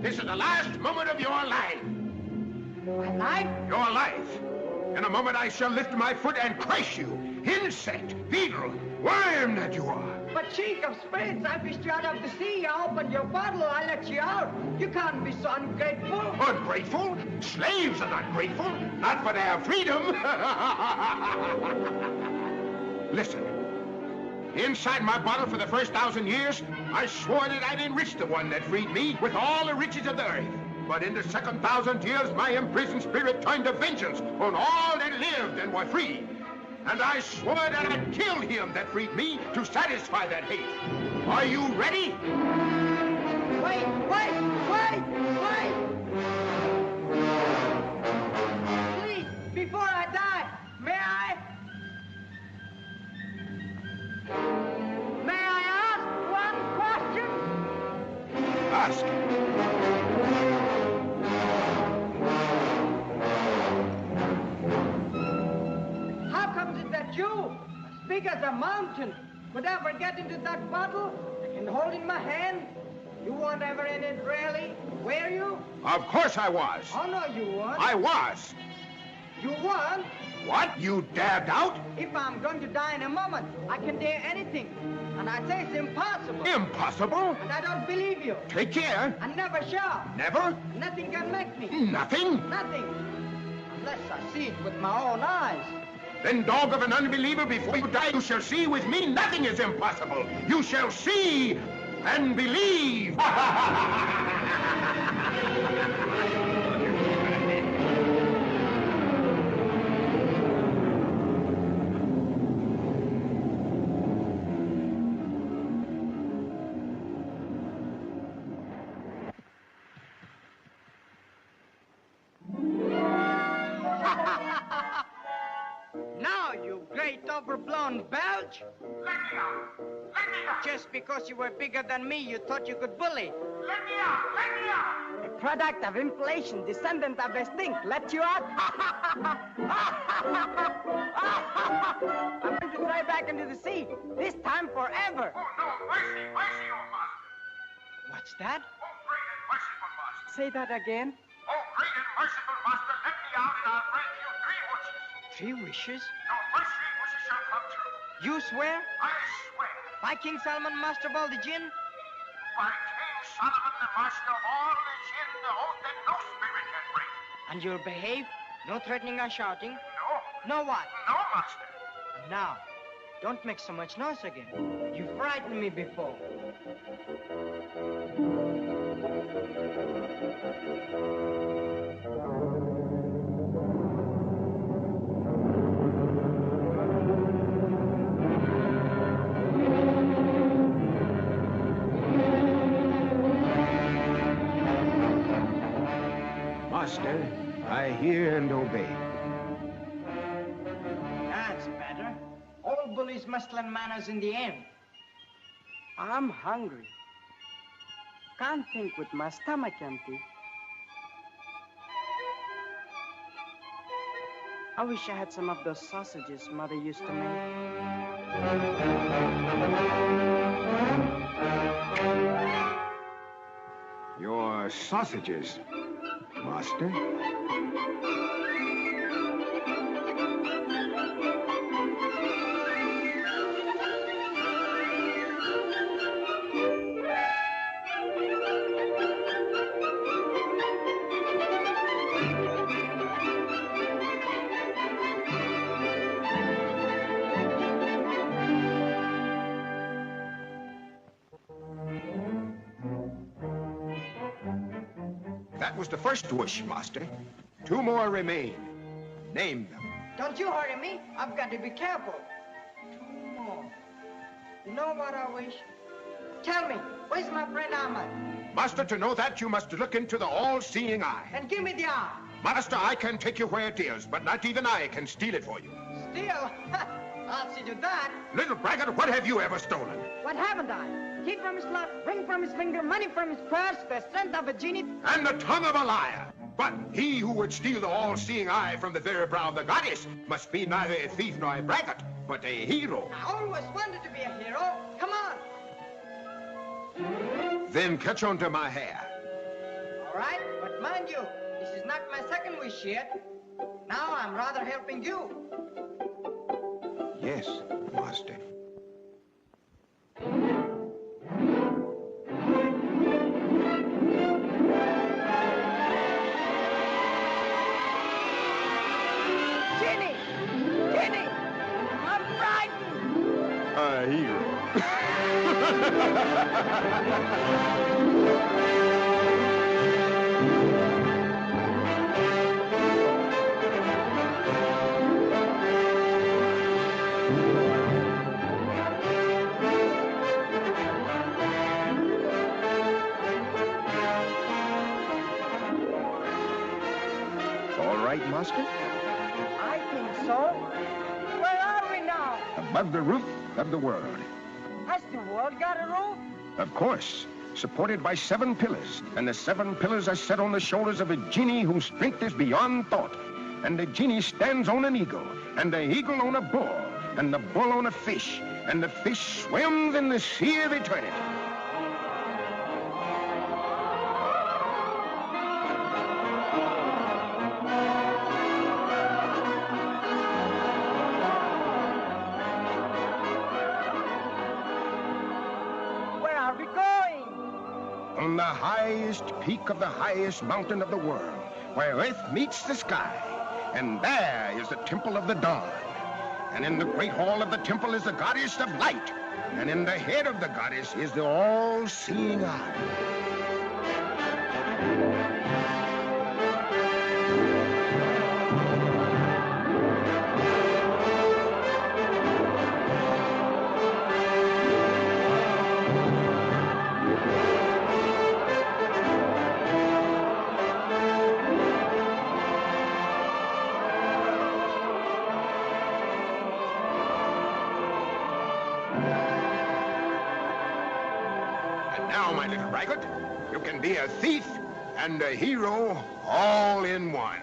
this is the last moment of your life. My life? Your life. In a moment, I shall lift my foot and crush you. Insect, beetle, worm that you are. But Chief of Spirits, I fished you out of the sea. I opened your bottle. I let you out. You can't be so ungrateful. Ungrateful? Slaves are not grateful. Not for their freedom. Listen. Inside my bottle for the first 1,000 years, I swore that I'd enrich the one that freed me with all the riches of the earth. But in the second 1,000 years, my imprisoned spirit turned to vengeance on all that lived and were free. And I swore that I'd kill him that freed me to satisfy that hate. Are you ready? Wait! Please, before I die, may I ask one question? Ask. That you, as big as a mountain, would ever get into that bottle and hold in my hand? You weren't ever in it, really, were you? Of course I was. Oh, no, you weren't. I was. You weren't? What? You dared out? If I'm going to die in a moment, I can dare anything. And I say it's impossible. Impossible? And I don't believe you. Take care. I never shall. Never? Nothing can make me. Nothing? Nothing. Unless I see it with my own eyes. Then, dog of an unbeliever, before you die, you shall see with me nothing is impossible. You shall see and believe. Now, you great overblown belch. Let me out! Let me out! Just because you were bigger than me, you thought you could bully. Let me out! Let me out! A product of inflation, descendant of the stink, let you out? I'm going to throw back into the sea, this time forever. Oh, no, mercy, mercy, oh, master. What's that? Oh, great and merciful master. Say that again. Oh, great and merciful master, let me out and I'll grant you 3 wishes. 3 wishes? Your first 3 wishes shall come true. You swear? I swear. By King Solomon, master of all the jinn? By King Solomon, the master of all the jinn, the oath that no spirit can break. And you'll behave? No threatening or shouting? No. No what? No, master. Now, don't make so much noise again. You frightened me before. Master, I hear and obey. That's better. All bullies must learn manners in the end. I'm hungry. Can't think with my stomach empty. I wish I had some of those sausages Mother used to make. Your sausages, Master. That was the first wish, Master. 2 more remain. Name them. Don't you hurry me. I've got to be careful. 2 more. You know what I wish? Tell me, where's my friend Ahmed? Master, to know that, you must look into the all-seeing eye. And give me the eye. Master, I can take you where it is, but not even I can steal it for you. Steal? I'll see to that. Little braggart, what have you ever stolen? What haven't I? Teeth from his glove, ring from his finger, money from his purse, the strength of a genie. And the tongue of a liar. But he who would steal the all-seeing eye from the very brow of the goddess must be neither a thief nor a braggart, but a hero. I always wanted to be a hero. Come on. Then catch on to my hair. All right, but mind you, this is not my second wish yet. Now I'm rather helping you. Yes, Master. Ginny! Ginny! I'm frightened! A hero. All right, Master? I think so. Where are we now? Above the roof of the world. Has the world got a roof? Of course, supported by 7 pillars. And the 7 pillars are set on the shoulders of a genie whose strength is beyond thought. And the genie stands on an eagle, and the eagle on a bull, and the bull on a fish, and the fish swims in the sea of eternity. Where are we going? On the highest peak of the highest mountain of the world, where earth meets the sky. And there is the Temple of the Dawn. And in the great hall of the temple is the goddess of light. And in the head of the goddess is the all-seeing eye. Now, my little braggart, you can be a thief and a hero all in one.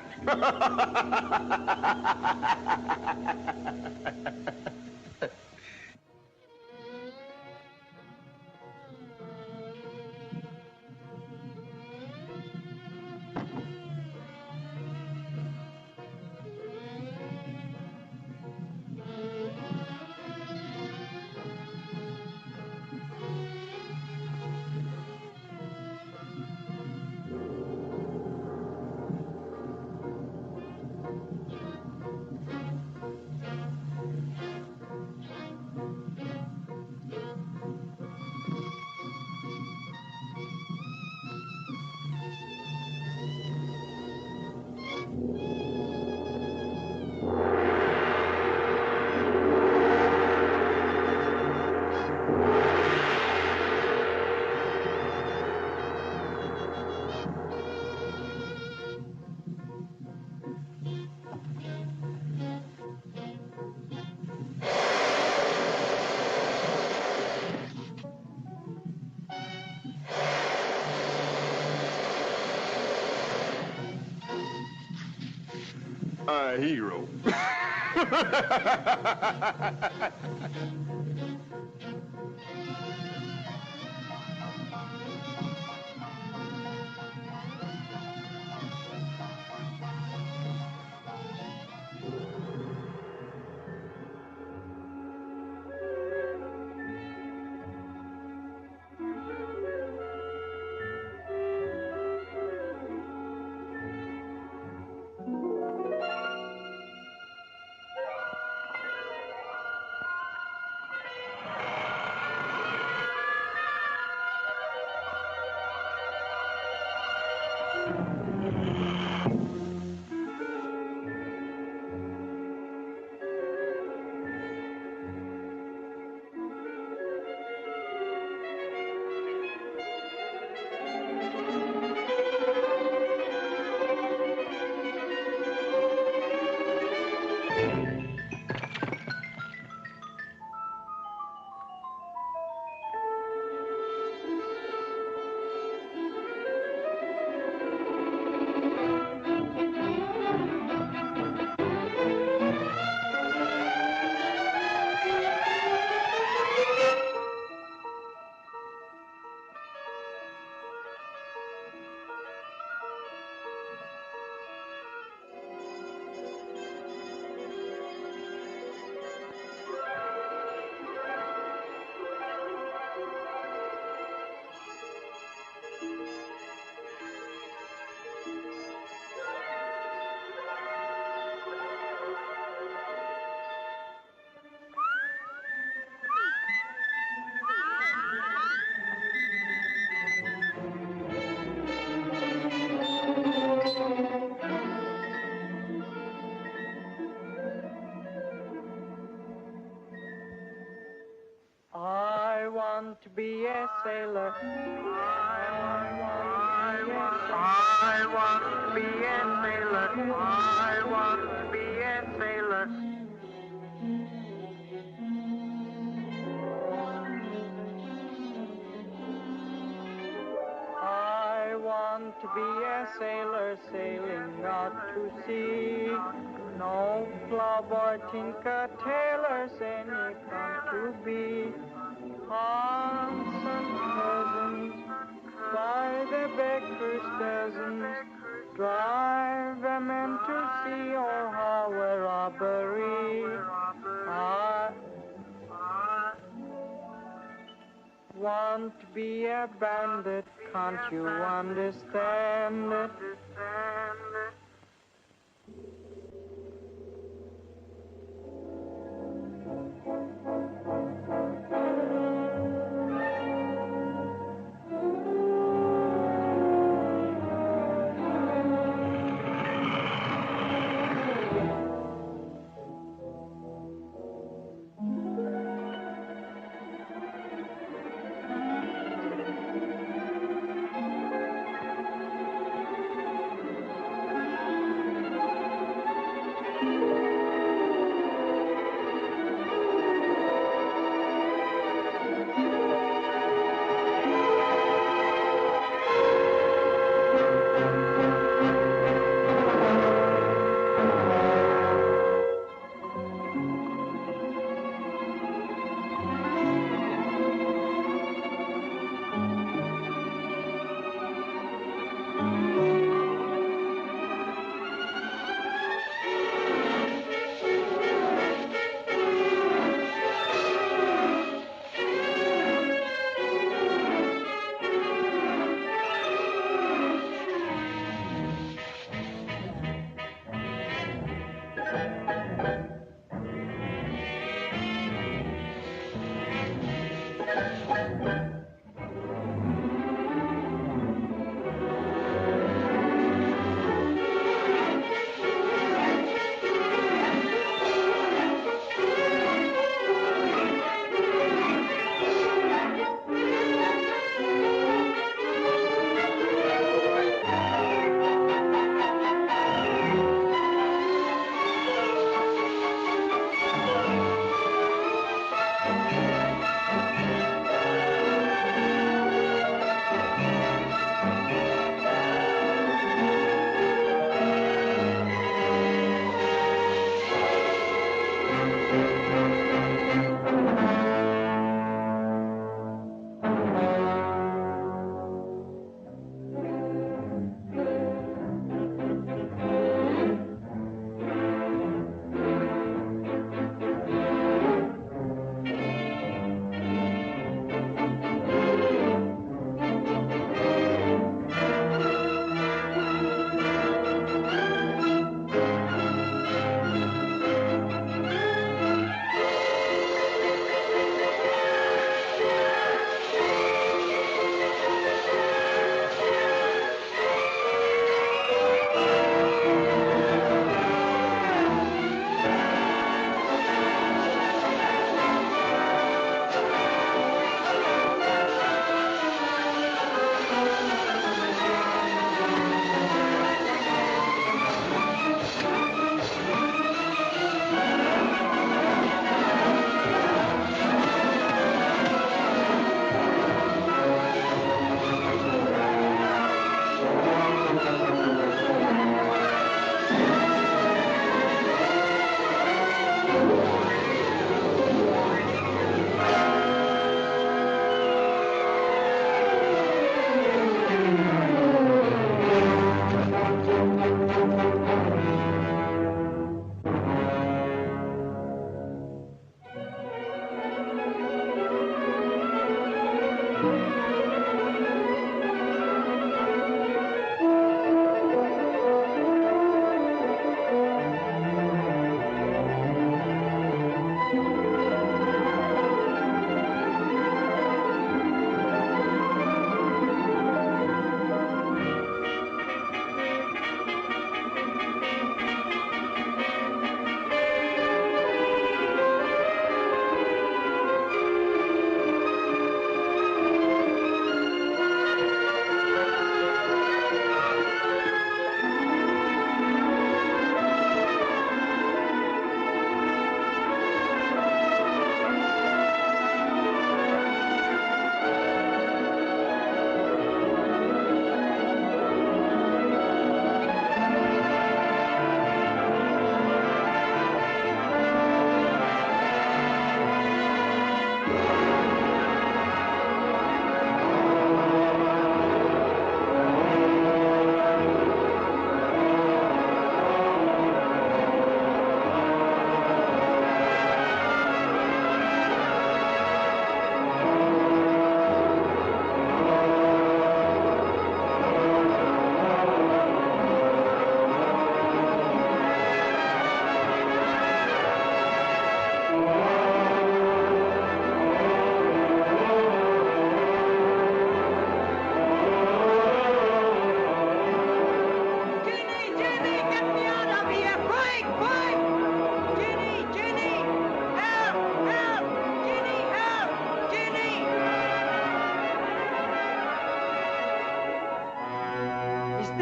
my hero. I want to be a sailor. I want to be a sailor. I want to be a sailor. I want to be a sailor sailing out to sea. No plowboy, tinker, tailor's any fun to be. Aunts and cousins, by the baker's dozens, drive a man to sea or how a robbery. I want to be a bandit, can't you understand it?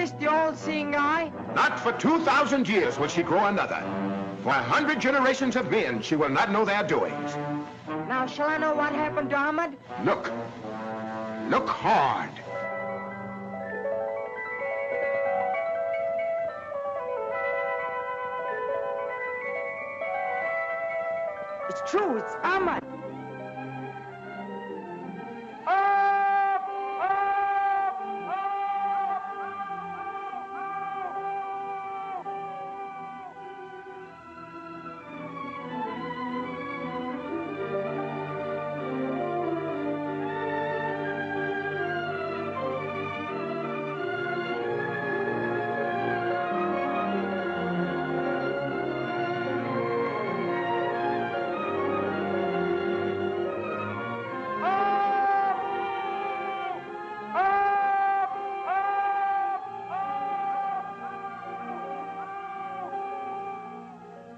missed the all-seeing eye? Not for 2,000 years will she grow another. For 100 generations of men, she will not know their doings. Now, shall I know what happened to Ahmad? Look. Look hard. It's true, it's Ahmad.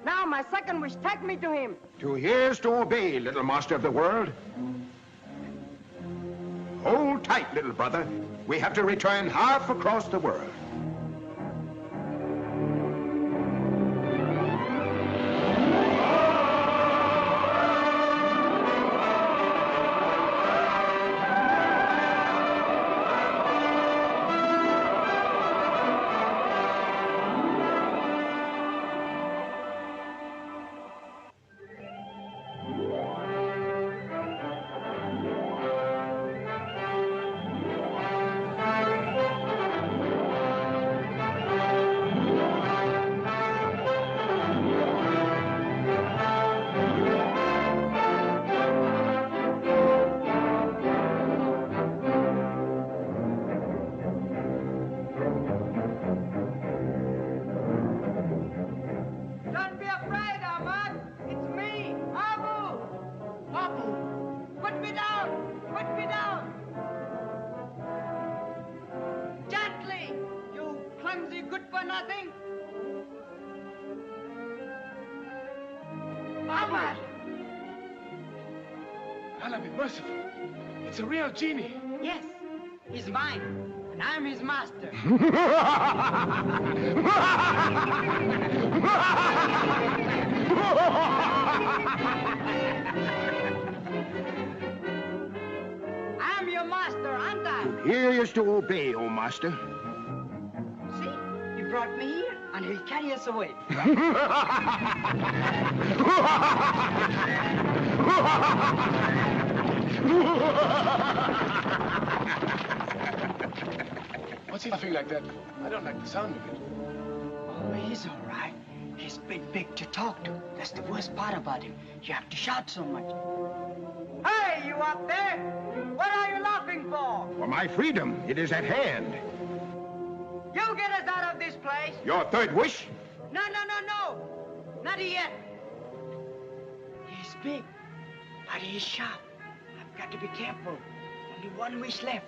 Now, my second wish, take me to him. 2 years to obey, little master of the world. Hold tight, little brother. We have to return half across the world. Don't be afraid, Ahmad. It's me, Abu. Abu, put me down. Put me down. Gently, you clumsy good-for-nothing. Ahmad. Allah be merciful. It's a real genie. Yes, he's mine, and I'm his master. I'm your master, aren't I? Here is to obey, O master. See, he brought me here, and he'll carry us away. What's he laughing like that for? I don't like the sound of it. Oh, he's all right. He's big to talk to. That's the worst part about him. You have to shout so much. Hey, you up there? What are you laughing for? For my freedom, it is at hand. You get us out of this place. Your third wish? No. Not yet. He's big, but he's sharp. I've got to be careful. Only one wish left.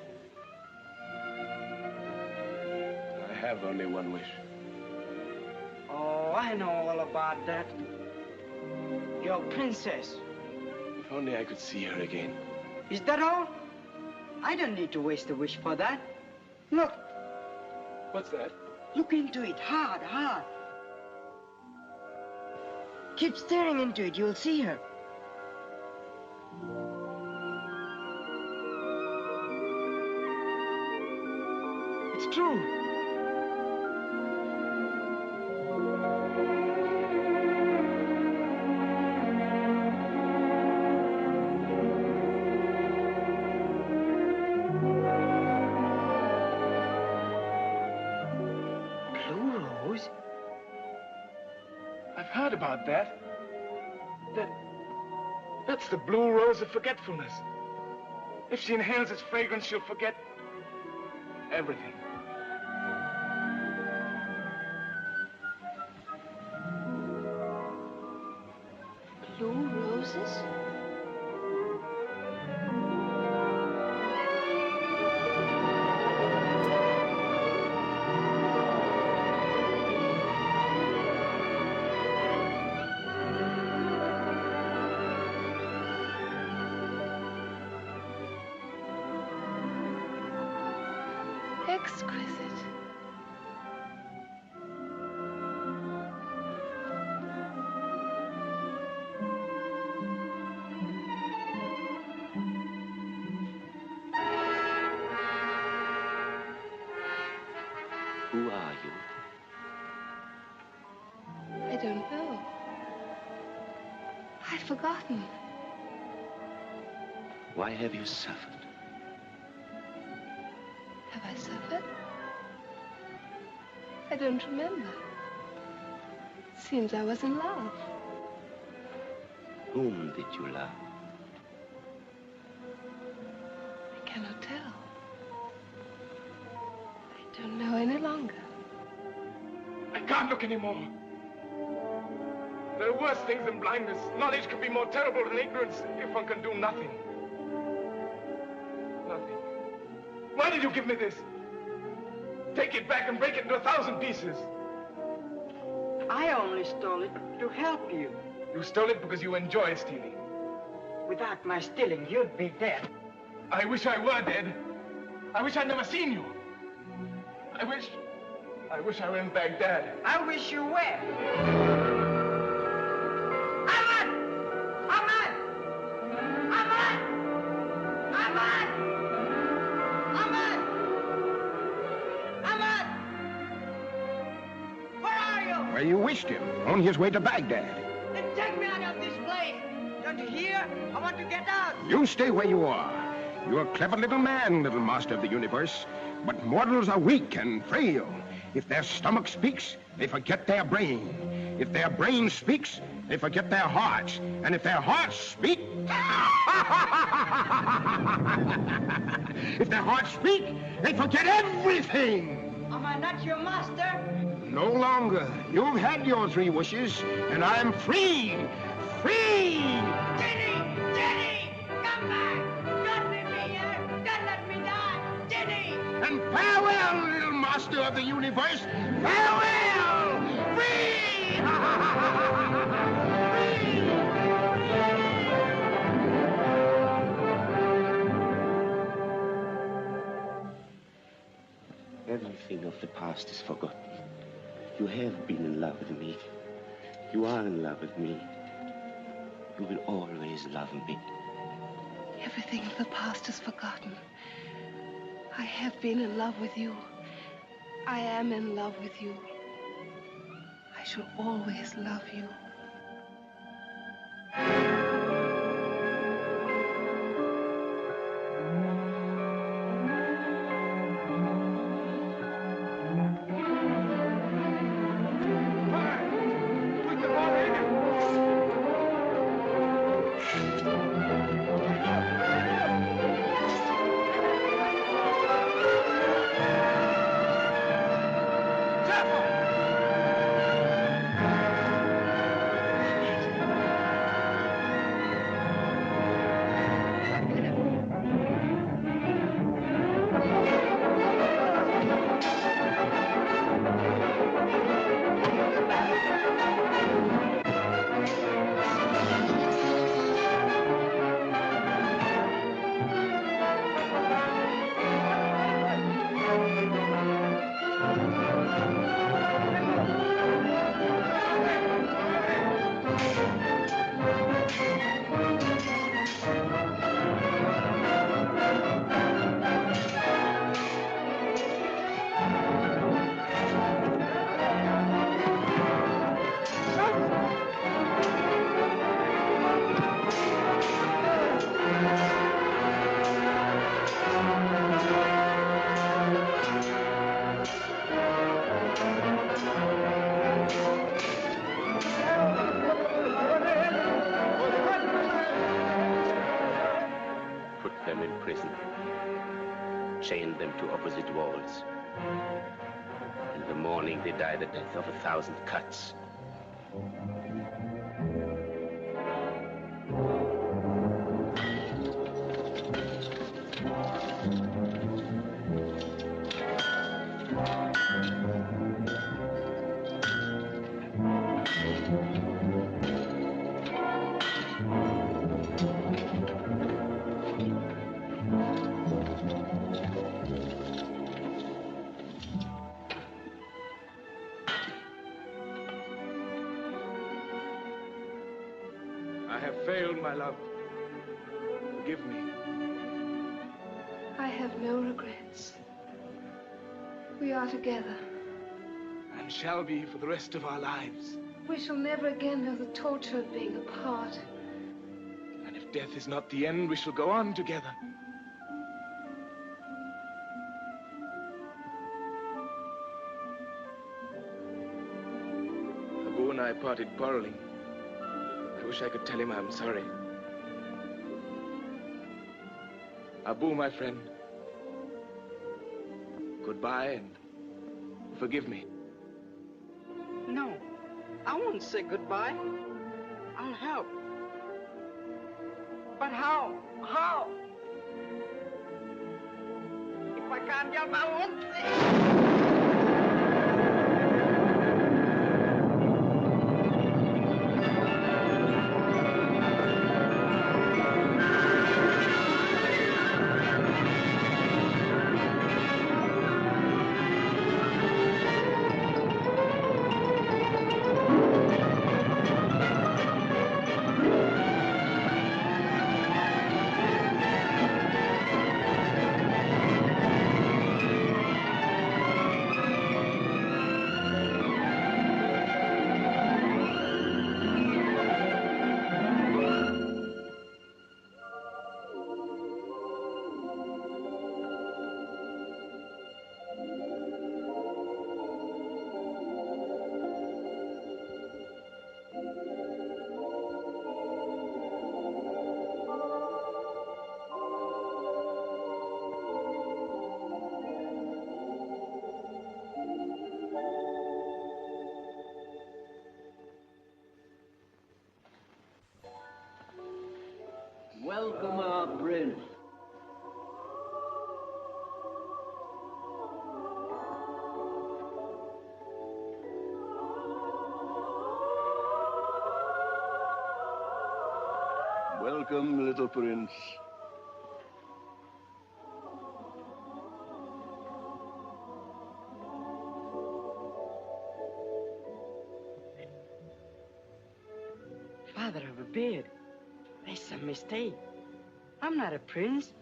I have only one wish. Oh, I know all about that. Your princess. If only I could see her again. Is that all? I don't need to waste a wish for that. Look. What's that? Look into it hard. Keep staring into it. You'll see her. It's true. Blue rose? I've heard about that. That's the blue rose of forgetfulness. If she inhales its fragrance, she'll forget everything. Blue roses? Exquisite. I'd forgotten. Why have you suffered? Have I suffered? I don't remember. Seems I was in love. Whom did you love? I cannot tell. I don't know any longer. I can't look anymore. There are worse things than blindness. Knowledge can be more terrible than ignorance if one can do nothing. Nothing. Why did you give me this? Take it back and break it into 1,000 pieces. I only stole it to help you. You stole it because you enjoy stealing. Without my stealing, you'd be dead. I wish I were dead. I wish I'd never seen you. I wish I were in Baghdad. I wish you were. Where you wished him, on his way to Baghdad. Then take me out of this place. Don't you hear? I want to get out. You stay where you are. You're a clever little man, little master of the universe. But mortals are weak and frail. If their stomach speaks, they forget their brain. If their brain speaks, they forget their hearts. And if their hearts speak... if their hearts speak, they forget everything. Am I not your master? No longer. You've had your 3 wishes, and I'm free! Free! Jenny! Jenny! Come back! Don't leave me here! Don't let me die! Jenny! And farewell, little master of the universe! Farewell! Free! Everything of the past is forgotten. You have been in love with me. You are in love with me. You will always love me. Everything of the past is forgotten. I have been in love with you. I am in love with you. I shall always love you. Chained them to opposite walls. In the morning, they die the death of 1,000 cuts. I have failed, my love. Forgive me. I have no regrets. We are together. And shall be for the rest of our lives. We shall never again know the torture of being apart. death is not the end, we shall go on together. Abu and I parted quarreling. I wish I could tell him I'm sorry. Abu, my friend, goodbye and forgive me. No, I won't say goodbye. I'll help. But how? How? If I can't help, I won't say. Welcome, our prince. Welcome, little prince. Father of a beard, there's some mistake. I'm not a prince.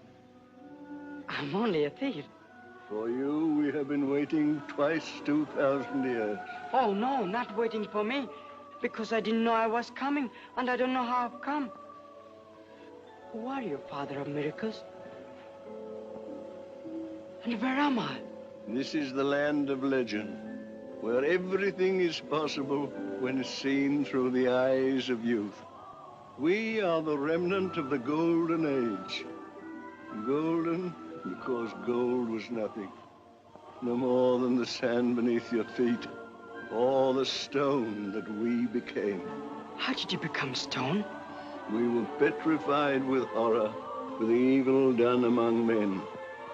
I'm only a thief. For you, we have been waiting twice 2,000 years. Oh, no, not waiting for me. Because I didn't know I was coming, and I don't know how I've come. Who are you, Father of miracles? And where am I? This is the land of legend, where everything is possible when seen through the eyes of youth. We are the remnant of the golden age. Golden because gold was nothing, no more than the sand beneath your feet, or the stone that we became. How did you become stone? We were petrified with horror for the evil done among men,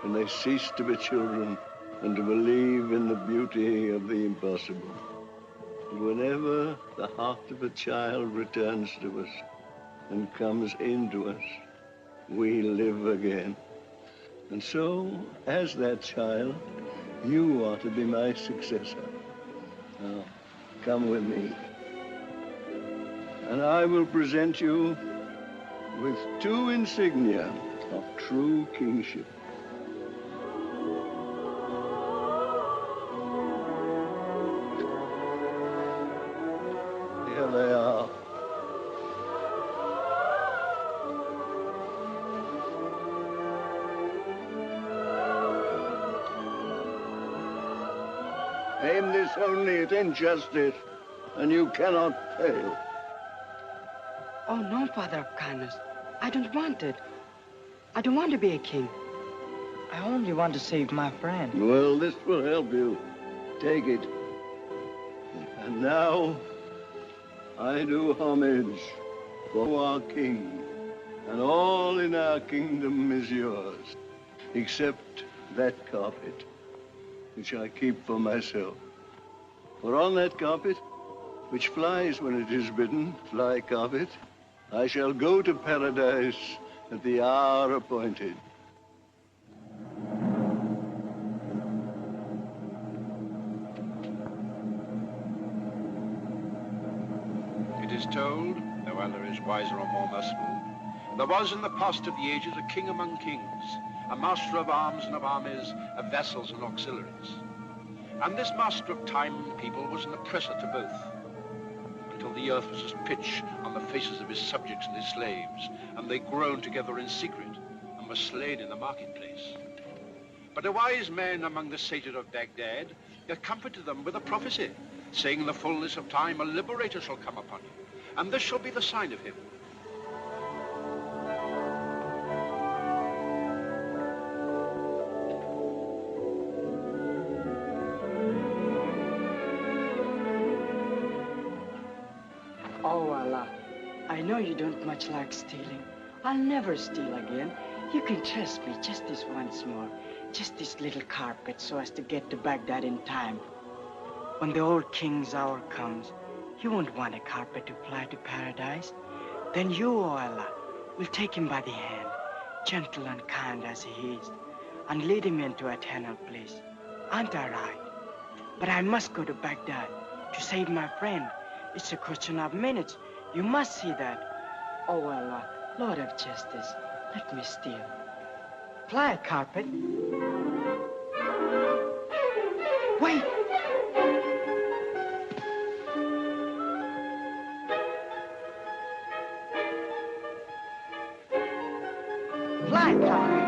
and they ceased to be children and to believe in the beauty of the impossible. And whenever the heart of a child returns to us and comes into us, we live again. And so, as that child, you are to be my successor. Now, come with me. And I will present you with two insignia of true kingship. Here they are. Aim this only at injustice, and you cannot fail. Oh, no, Father of kindness. I don't want it. I don't want to be a king. I only want to save my friend. Well, this will help you. Take it. And now, I do homage for our king, and all in our kingdom is yours, except that carpet, which I keep for myself. For on that carpet, which flies when it is bidden, fly carpet, I shall go to paradise at the hour appointed. It is told, though Allah is wiser or more merciful, there was in the past of the ages a king among kings, a master of arms and of armies, of vessels and auxiliaries. And this master of time and people was an oppressor to both, until the earth was as pitch on the faces of his subjects and his slaves, and they groaned together in secret, and were slain in the marketplace. But a wise man among the sages of Baghdad comforted them with a prophecy, saying in the fullness of time a liberator shall come upon you, and this shall be the sign of him. Oh, Allah, I know you don't much like stealing. I'll never steal again. You can trust me just this once more. Just this little carpet so as to get to Baghdad in time. When the old king's hour comes, he won't want a carpet to fly to paradise. Then you, O Allah, will take him by the hand, gentle and kind as he is, and lead him into eternal bliss. Aren't I right? But I must go to Baghdad to save my friend. It's a question of minutes. You must see that. Oh, Allah, Lord of justice, let me steal. Fly, carpet. Wait! Fly, carpet.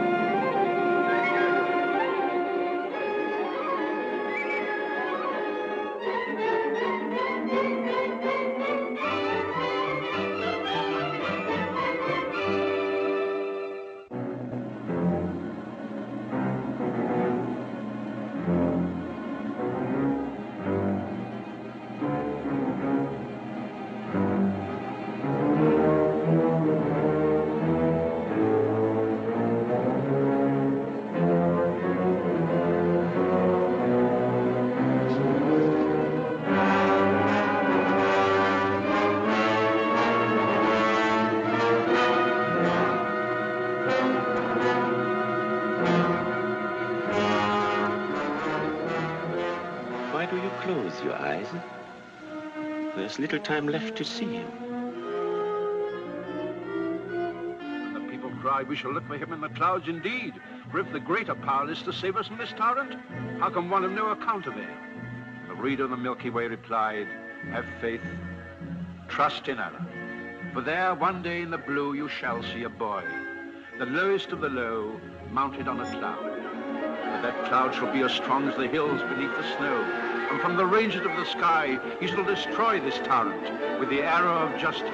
Why do you close your eyes? There's little time left to see him. And the people cried, we shall look for him in the clouds indeed. For if the greater power is to save us from this tyrant, how can one of no account avail? The reader of the Milky Way replied, have faith, trust in Allah. For there one day in the blue you shall see a boy, the lowest of the low, mounted on a cloud. But that cloud shall be as strong as the hills beneath the snow, and from the ranges of the sky he shall destroy this tyrant with the arrow of justice.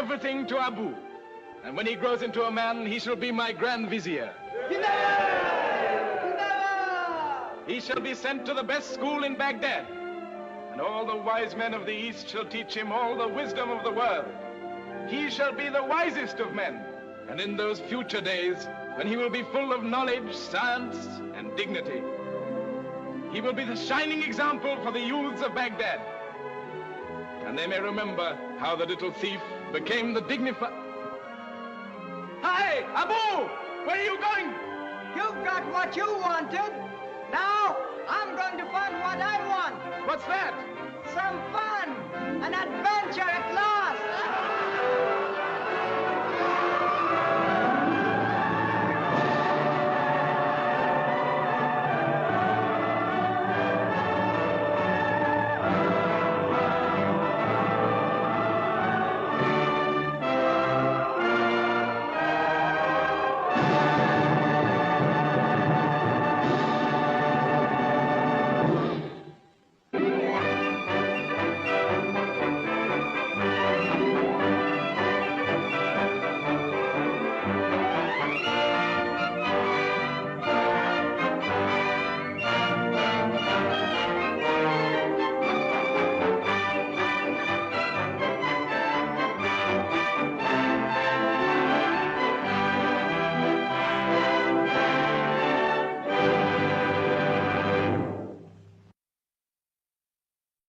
everything to Abu. And when he grows into a man, he shall be my Grand Vizier. He shall be sent to the best school in Baghdad. And all the wise men of the East shall teach him all the wisdom of the world. He shall be the wisest of men. And in those future days, when he will be full of knowledge, science, and dignity, he will be the shining example for the youths of Baghdad. And they may remember how the little thief became the dignified... Hi, Abu! Where are you going? You've got what you wanted. Now, I'm going to find what I want. What's that? Some fun! An adventure at last!